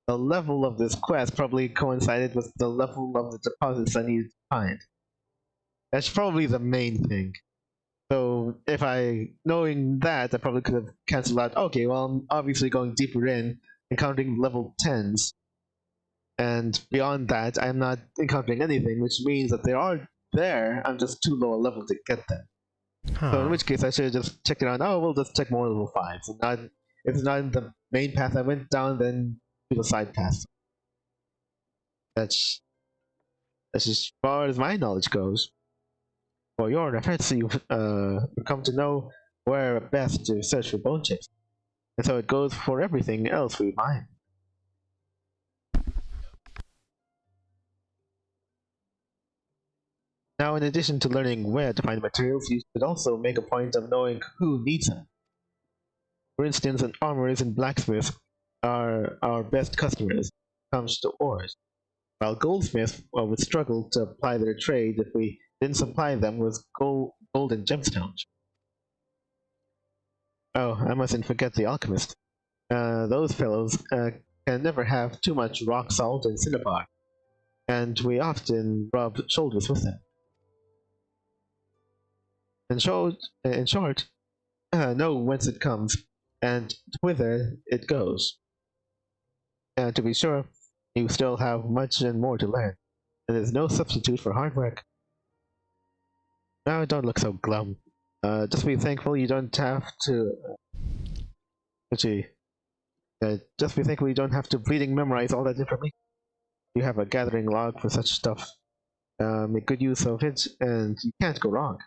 the level of this quest probably coincided with the level of the deposits I needed to find. That's probably the main thing. So knowing that, I probably could have cancelled out, okay, well, I'm obviously going deeper in, encountering level 10s. And beyond that, I'm not encountering anything, which means that they are there, I'm just too low a level to get them. So in which case, I should have just checked it out. Oh, we'll just check more level 5s. If it's not in the main path I went down, then do the side path. That's as far as my knowledge goes. For your reference, you've come to know where best to search for bone chips. And so it goes for everything else we mine. Now, in addition to learning where to find materials, you should also make a point of knowing who needs them. For instance, an armorers and blacksmiths are our best customers when it comes to ores, while goldsmiths would struggle to apply their trade if we didn't supply them with gold and gemstones. Oh, I mustn't forget the alchemists. Those fellows can never have too much rock salt and cinnabar, and we often rub shoulders with them. In short, know whence it comes, and whither it goes. And to be sure, you still have much and more to learn, and there's no substitute for hard work. Now, don't look so glum. Just be thankful you don't have to. Actually, just be thankful you don't have to bleeding memorize all that information. You have a gathering log for such stuff. Make good use of it, and you can't go wrong.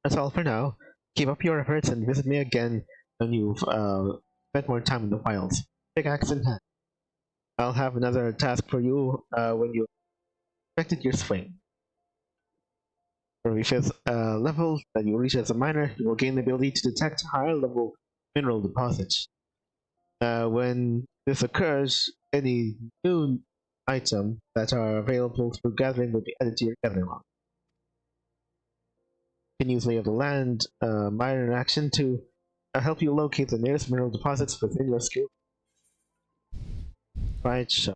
That's all for now. Keep up your efforts and visit me again when you've spent more time in the wilds. Pickaxe in hand. I'll have another task for you when you perfected your swing. For every 5th level that you reach as a miner, you will gain the ability to detect higher level mineral deposits. When this occurs, any new item that are available through gathering will be added to your gathering log. You can use Lay of the Land miner action to help you locate the nearest mineral deposits within your skill. Right, so.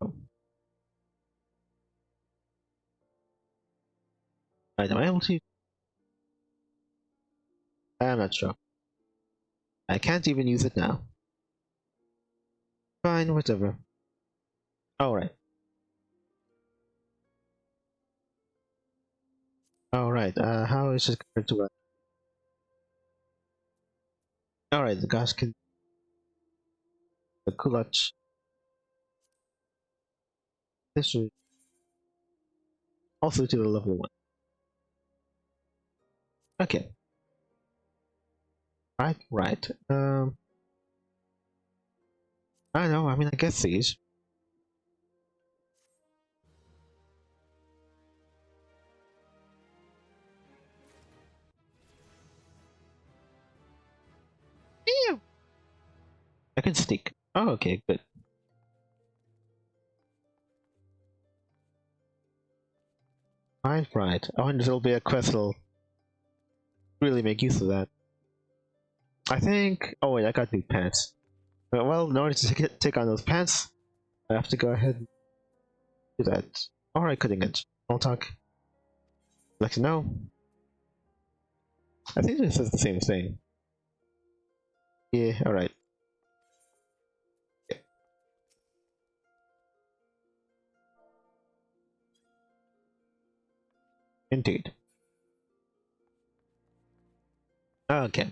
Right, am I able to? I'm not sure. I can't even use it now. Fine, whatever. Alright. Alright, how is it compared to what? Alright, the Gaskin. The Kulach. This is also to the level 1. Okay. Right. I don't know, I mean, I guess these. Ew. I can sneak. Oh, okay, good. Right. I wonder if there'll be a quest that'll really make use of that. I think. Oh wait, I got new pants. Well, in order to take on those pants, I have to go ahead and do that. Alright, cutting edge. I'll talk. Like to know. I think this is the same thing. Yeah, alright. Yeah. Indeed. Okay.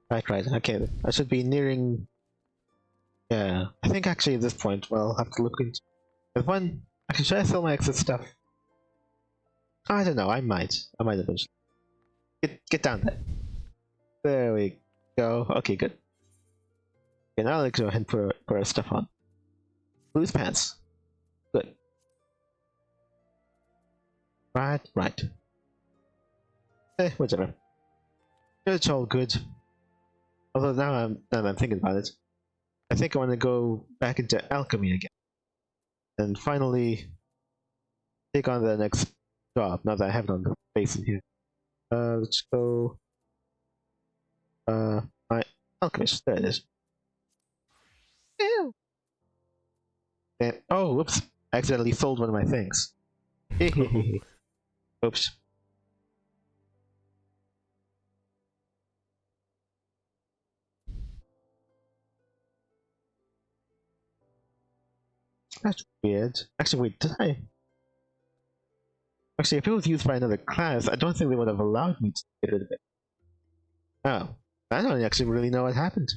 Right. Okay, I should be nearing. Yeah, I think actually at this point, well, I'll have to look into. There's one. Actually, should I sell my exit stuff? I don't know. I might eventually. Get down there. There we go. Okay, good. Okay, now let's go ahead and put our stuff on. Loose pants. Good. Right. Whatever. It's all good. Although now I'm thinking about it, I think I want to go back into alchemy again, and finally take on the next job. Now that I have it on the base in here, let's go. My alchemist. There it is. Ew. And, oh, whoops! I accidentally sold one of my things. Oops. That's weird. Actually, wait, did I? Actually, if it was used by another class, I don't think they would have allowed me to get rid of it. Oh, I don't actually really know what happened.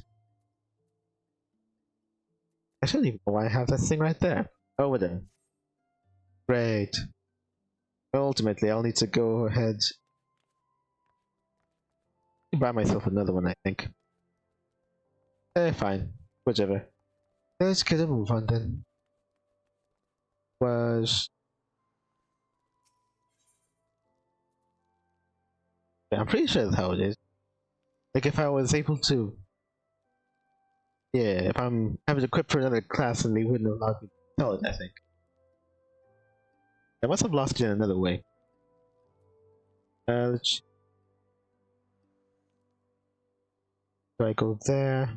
I shouldn't even know why I have that thing right there. Oh, whatever. Great. Ultimately, I'll need to go ahead and buy myself another one, I think. Fine. Whichever. Let's get a move on then. Yeah, I'm pretty sure that's how it is. Like, if I was able to... Yeah, if I'm having to quit for another class, then they wouldn't allow me to tell it, I think. I must have lost it in another way. Let's... Do I go there?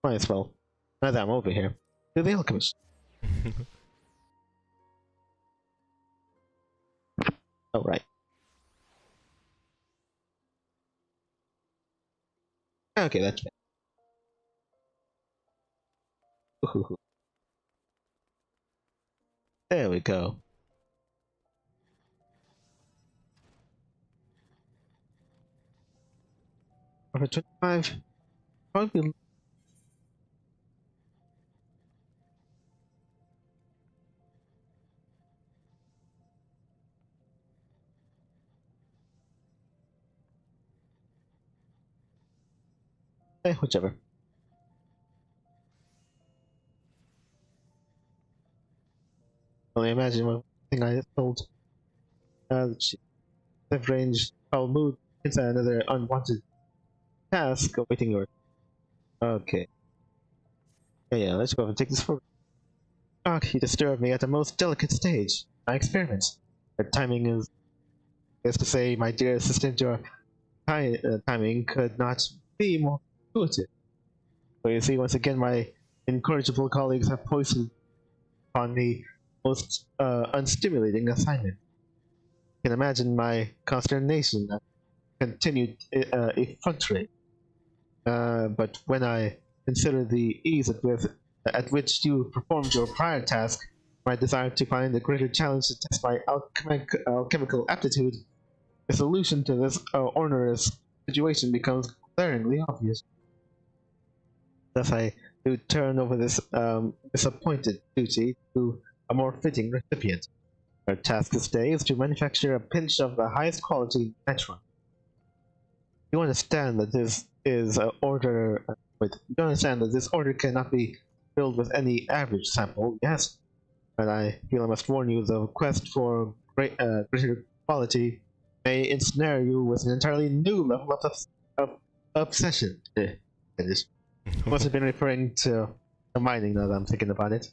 Might as well. Now that I'm over here. Do the alchemist. Oh, right. Okay, that's better. There we go. Over 25. Probably. Whichever. Only imagine one thing I told. I've ranged foul mood into another unwanted task awaiting your. Okay. Yeah, let's go and take this forward. You disturbed me at the most delicate stage. My experiment. Your timing is to say, my dear assistant, your timing could not be more intuitive. So you see, once again, my incorrigible colleagues have foisted upon me most unstimulating assignment. You can imagine my consternation at continued effrontery. But when I consider the ease at which you performed your prior task, my desire to find a greater challenge to test my alchemical aptitude, the solution to this onerous situation becomes glaringly obvious. Thus, I do turn over this disappointed duty to a more fitting recipient. Our task this day is to manufacture a pinch of the highest quality natural. You understand that this is an order. You understand that this order cannot be filled with any average sample. Yes, but I feel I must warn you: the quest for greater quality may ensnare you with an entirely new level of obsession. It must have been referring to mining. Now that I'm thinking about it,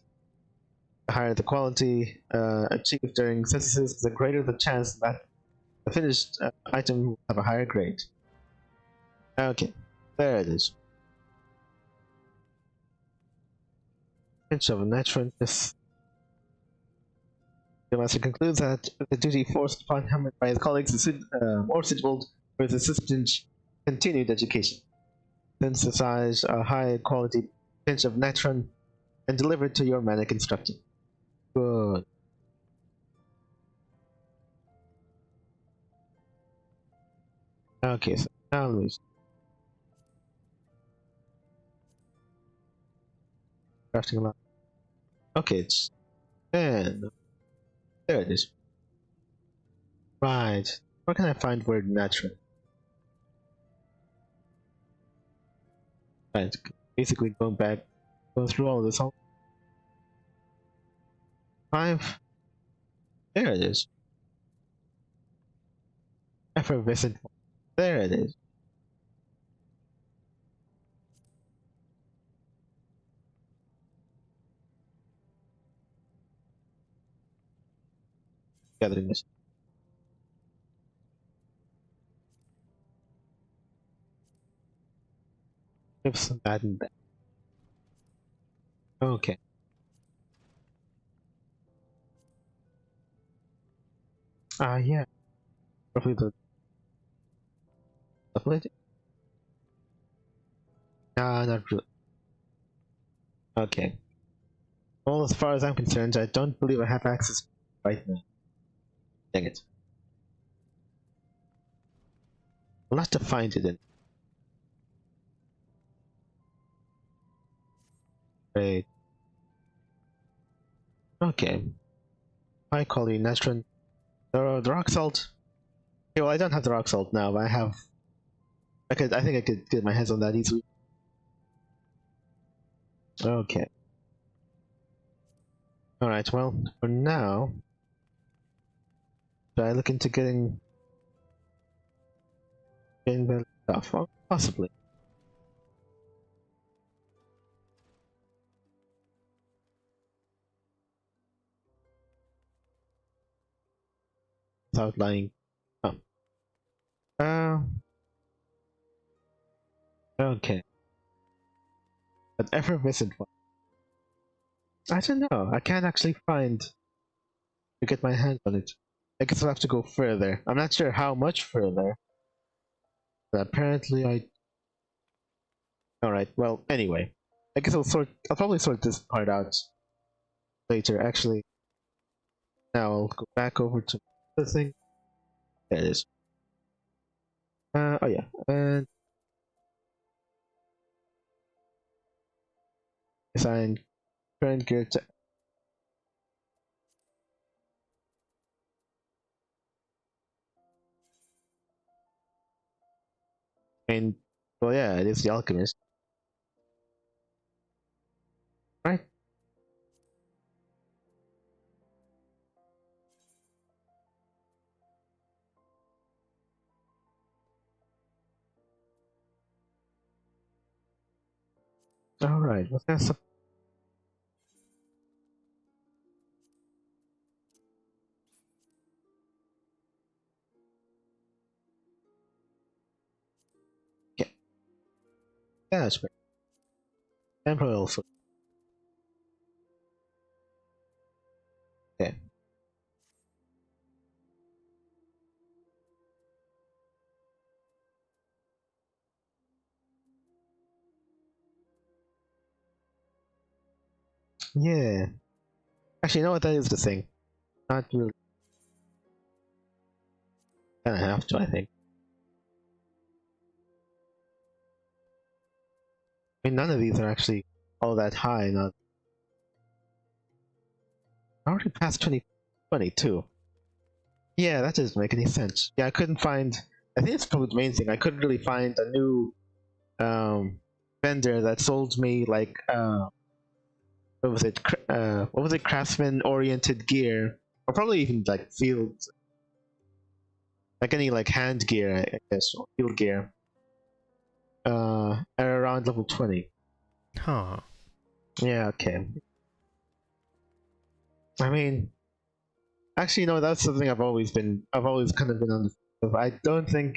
the higher the quality achieved during synthesis, the greater the chance that the finished item will have a higher grade. Okay, there it is. Pinch of naturalness. The master concludes that the duty forced upon him by his colleagues is more suitable for his assistant's continued education. Synthesize a high quality pinch of natron and deliver it to your manic instructor. Good. Okay, so now let me see. Crafting a lot. Okay, it's and there it is. Right. Where can I find word natural? Right. Basically going through all of this whole 5. There it is. Effervescent. There it is. Gathering this. If bad and bad. Okay. Yeah. Roughly the split. Not really. Okay. Well, as far as I'm concerned, I don't believe I have access right now. Dang it. I'll have to find it in. Wait. Okay. High quality natron. The rock salt. Okay, well, I don't have the rock salt now, but I have. I think I could get my hands on that easily. Okay. Alright, well, for now, should I look into getting better stuff? Well, possibly. Without lying. Oh. Okay. But effervescent one. I don't know. I can't actually find to get my hands on it. I guess I'll have to go further. I'm not sure how much further. But apparently All right. Well, anyway, I guess I'll probably sort this part out later. Actually, now I'll go back over to the thing. There it is. Oh yeah, and assign current gear to. And well, yeah, it is the alchemist, right? All right. What's that? Yeah, that's great. Temporal foot. Okay. Yeah. Actually, you know what? That is the thing. Not really. Kind of have to, I think. I mean, none of these are actually all that high. Not. I already passed 2022. Yeah, that doesn't make any sense. Yeah, I couldn't find. I think it's probably the main thing. I couldn't really find a new vendor that sold me like what was it? What was it? Craftsman-oriented gear, or probably even like field, like any like hand gear, I guess, or field gear. At around level 20. Huh. Yeah. Okay. I mean, actually, no, that's something I've always kind of been on the. I don't think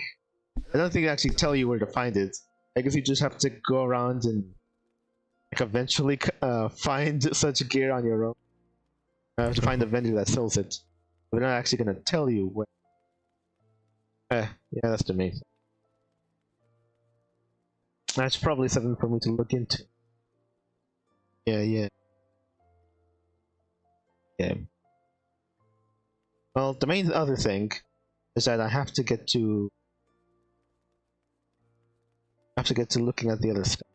they actually tell you where to find it. I guess you just have to go around and like eventually find such gear on your own. You have to find a vendor that sells it. They're not actually gonna tell you where. Yeah, that's the main thing. That's probably something for me to look into. Yeah. Well, the main other thing is that I have to get to looking at the other stuff.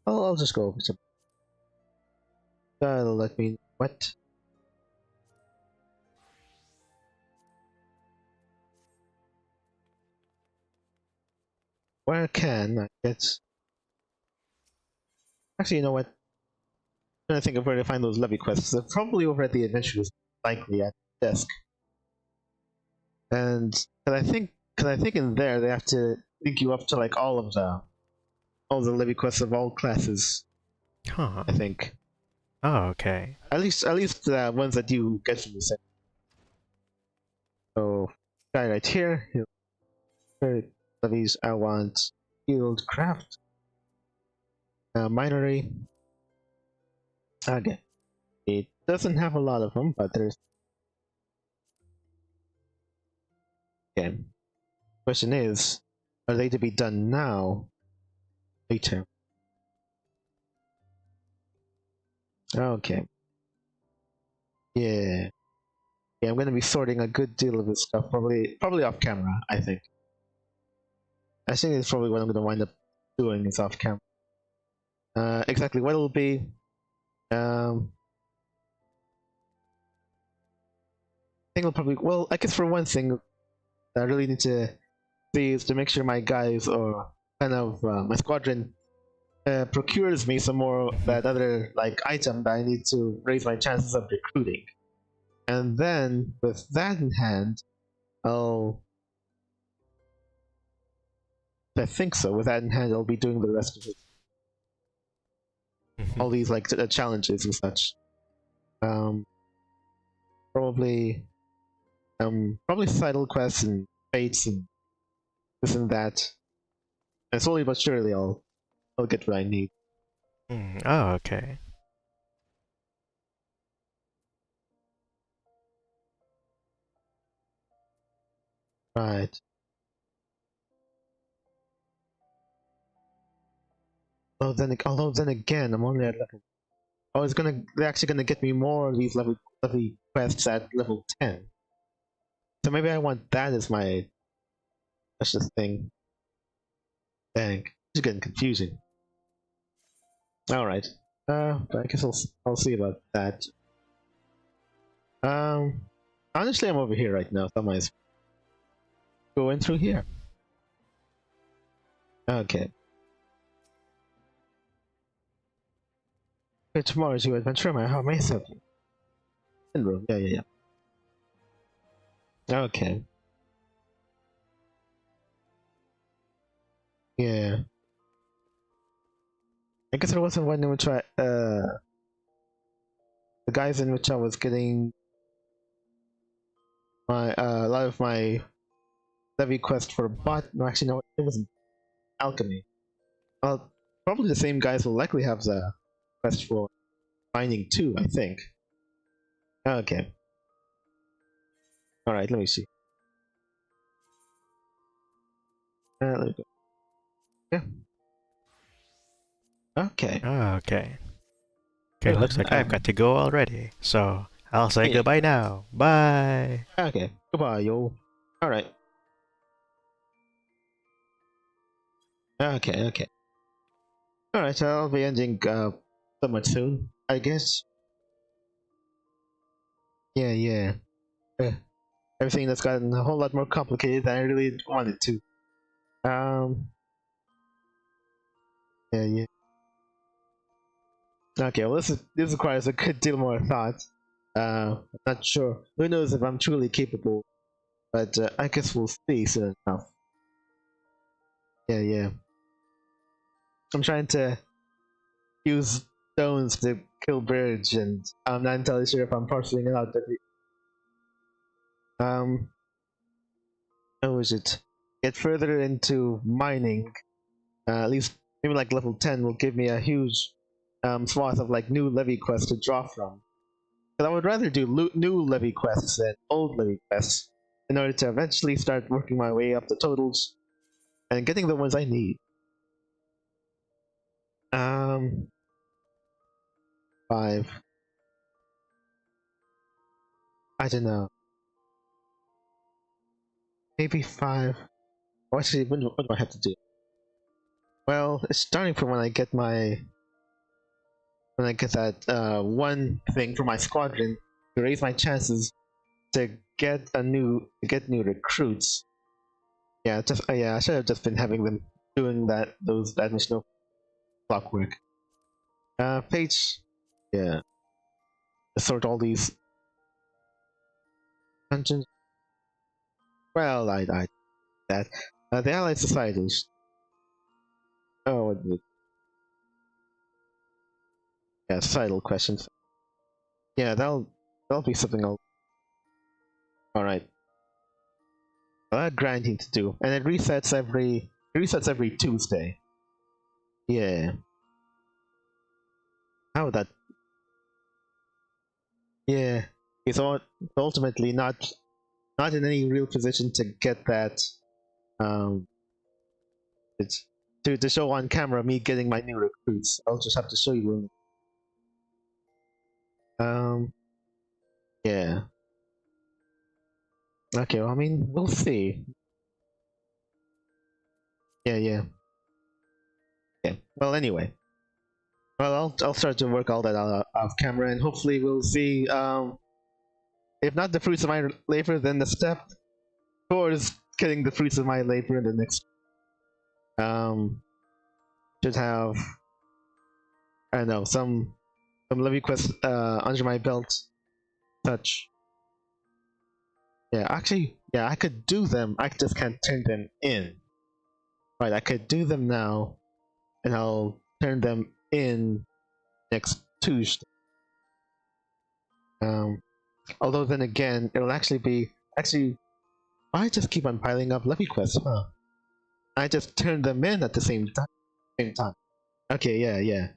I'll just go over some. That'll let me what? Where can I get? Actually, you know what? I'm trying to think of where to find those levy quests. They're probably over at the adventurers, likely at the desk. And because I think in there they have to link you up to like all the levy quests of all classes. Huh. I think. Oh, okay. At least the ones that you get from the set. So, guy right here. Levies. I want field craft, minery. Okay. It doesn't have a lot of them, but there's. Okay. Question is, are they to be done now? Later. Okay. Yeah. Yeah, I'm gonna be sorting a good deal of this stuff, probably off camera, I think. I think it's probably what I'm gonna wind up doing is off camera. Exactly what it'll be. I think it'll probably I guess for one thing I really need to see is to make sure my guys or kind of my squadron procures me some more of that other like item that I need to raise my chances of recruiting. And then with that in hand, I think so. With that in hand, I'll be doing the rest of it. All these like challenges and such. Probably societal quests and fates and this and that. And slowly but surely, I'll get what I need. Oh, okay. Right. Although then again, I'm only at level. Oh, they're actually gonna get me more of these level quests at level 10. So maybe I want that as my precious thing. Dang, it's getting confusing. All right. But I guess I'll see about that. Honestly, I'm over here right now, so I might go in through here. Okay. Okay, tomorrow's your adventure. How may I serve you? In room. Yeah. Okay. Yeah. I guess there wasn't one in which the guys in which I was getting my a lot of my levy quest for bot. No, actually, no, it wasn't alchemy. Well, probably the same guys will likely have the quest for mining too, I think. Okay. Alright, let me see. Let me go. Yeah. Okay. Okay. Okay, looks like I've got to go already. So I'll say goodbye now. Bye. Okay. Goodbye, yo. Alright. Okay. Alright, so I'll be ending somewhat soon, I guess. Yeah. Everything that's gotten a whole lot more complicated than I really wanted to. Yeah. Okay, well this requires a good deal more thought. I'm not sure. Who knows if I'm truly capable, but I guess we'll see soon enough. Yeah. I'm trying to use stones to kill birds, and I'm not entirely sure if I'm parceling it out. How is it? Get further into mining. At least maybe like level 10 will give me a huge swath of like new levy quests to draw from. But I would rather do new levy quests than old levy quests in order to eventually start working my way up the totals and getting the ones I need. 5. I don't know. Maybe 5. Oh, actually, what do I have to do? Well, it's starting from when I get that one thing for my squadron to raise my chances to get new recruits. Yeah, I should have just been having them doing that mission of clockwork. Page, yeah, sort all these dungeons. Well, I that the Allied Societies. Oh, yeah, societal questions. Yeah, that'll be something else. All right. Grinding to do, and it resets every Tuesday. Yeah. How that? Yeah, he's ultimately not in any real position to get that. It's to show on camera me getting my new recruits. I'll just have to show you. Yeah. Okay. Well, I mean, we'll see. Yeah. Okay. Well, anyway. Well, I'll start to work all that out off camera, and hopefully we'll see. If not the fruits of my labor, then the step towards getting the fruits of my labor in the next. Should have, I don't know, some levy quests under my belt. Such. Yeah, actually, yeah, I could do them. I just can't turn them in. Right, I could do them now, and I'll turn them in next Tuesday. Although then again, it'll actually be I just keep on piling up levy quests, huh? I just turn them in at the same time. Okay, yeah.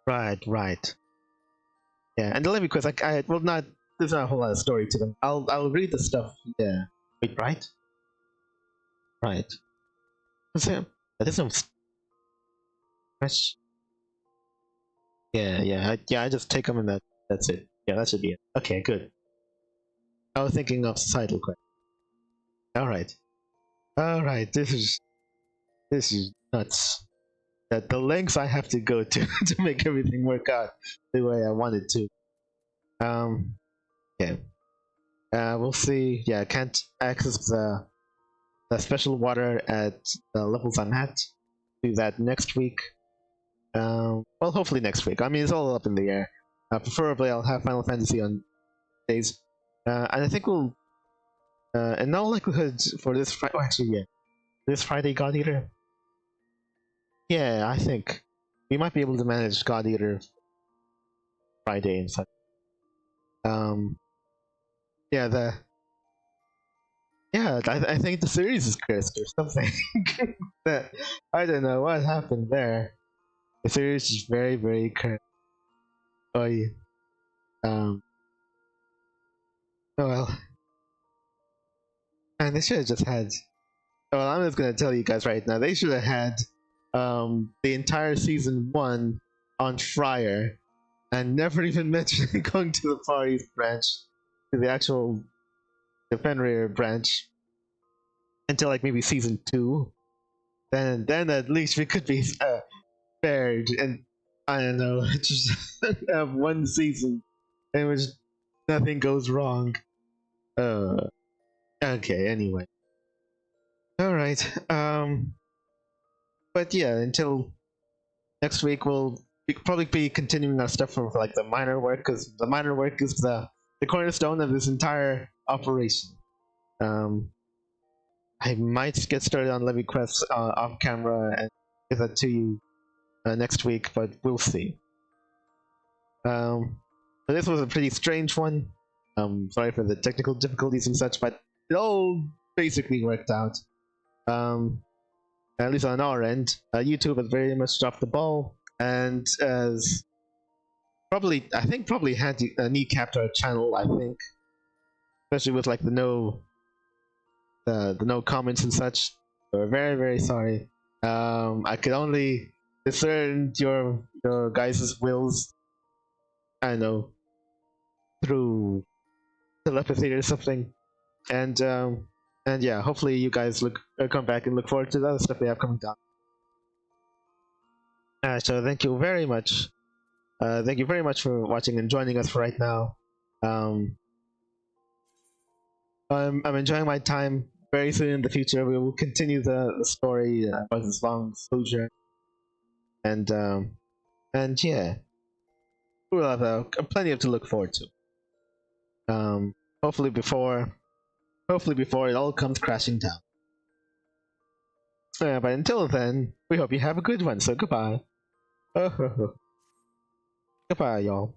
Right. Yeah, and the levy quest, I will not there's not a whole lot of story to them. I'll read the stuff. Yeah. Wait, right? Right. There's no Yeah, I just take them and that's it. Yeah, that should be it. Okay, good. I was thinking of societal question. Alright, this is nuts. That the lengths I have to go to to make everything work out the way I want it to. Okay. We'll see. Yeah, I can't access the special water at the levels I'm at. Do that next week. Well, hopefully next week. I mean, it's all up in the air. Preferably, I'll have Final Fantasy on days. And I think we'll, in all likelihood, for this Friday. Oh, actually, yeah, this Friday, God Eater. Yeah, I think we might be able to manage God Eater Friday and such. I think the series is cursed or something. That I don't know what happened there. The series is very, very cursed. Oh yeah. Oh well. And they should have just had. Well, I'm just gonna tell you guys right now. They should have had the entire season 1 on Friar, and never even mentioned going to the Far East branch, to the actual Fenrir branch, until like maybe season 2. Then at least we could be spared, and I don't know, just have one season in which nothing goes wrong. Okay, anyway. Alright, but yeah, until next week we'll probably be continuing our stuff for like the minor work, because the minor work is the cornerstone of this entire operation. I might get started on Levy quests off camera and give that to you next week, but we'll see. So this was a pretty strange one. Sorry for the technical difficulties and such, but it all basically worked out. At least on our end, YouTube has very much dropped the ball, and as probably had kneecapped our channel. I think, especially with like the no comments and such. So we're very, very sorry. I could only discern your guys' wills. I don't know, through telepathy or something, and yeah, hopefully you guys come back and look forward to the other stuff we have coming down. So thank you very much. Thank you very much for watching and joining us for right now. I'm enjoying my time. Very soon in the future, we will continue the story about this long sojourn, and yeah, we'll have plenty to look forward to. Hopefully before it all comes crashing down. But until then, we hope you have a good one. So goodbye. Goodbye, y'all.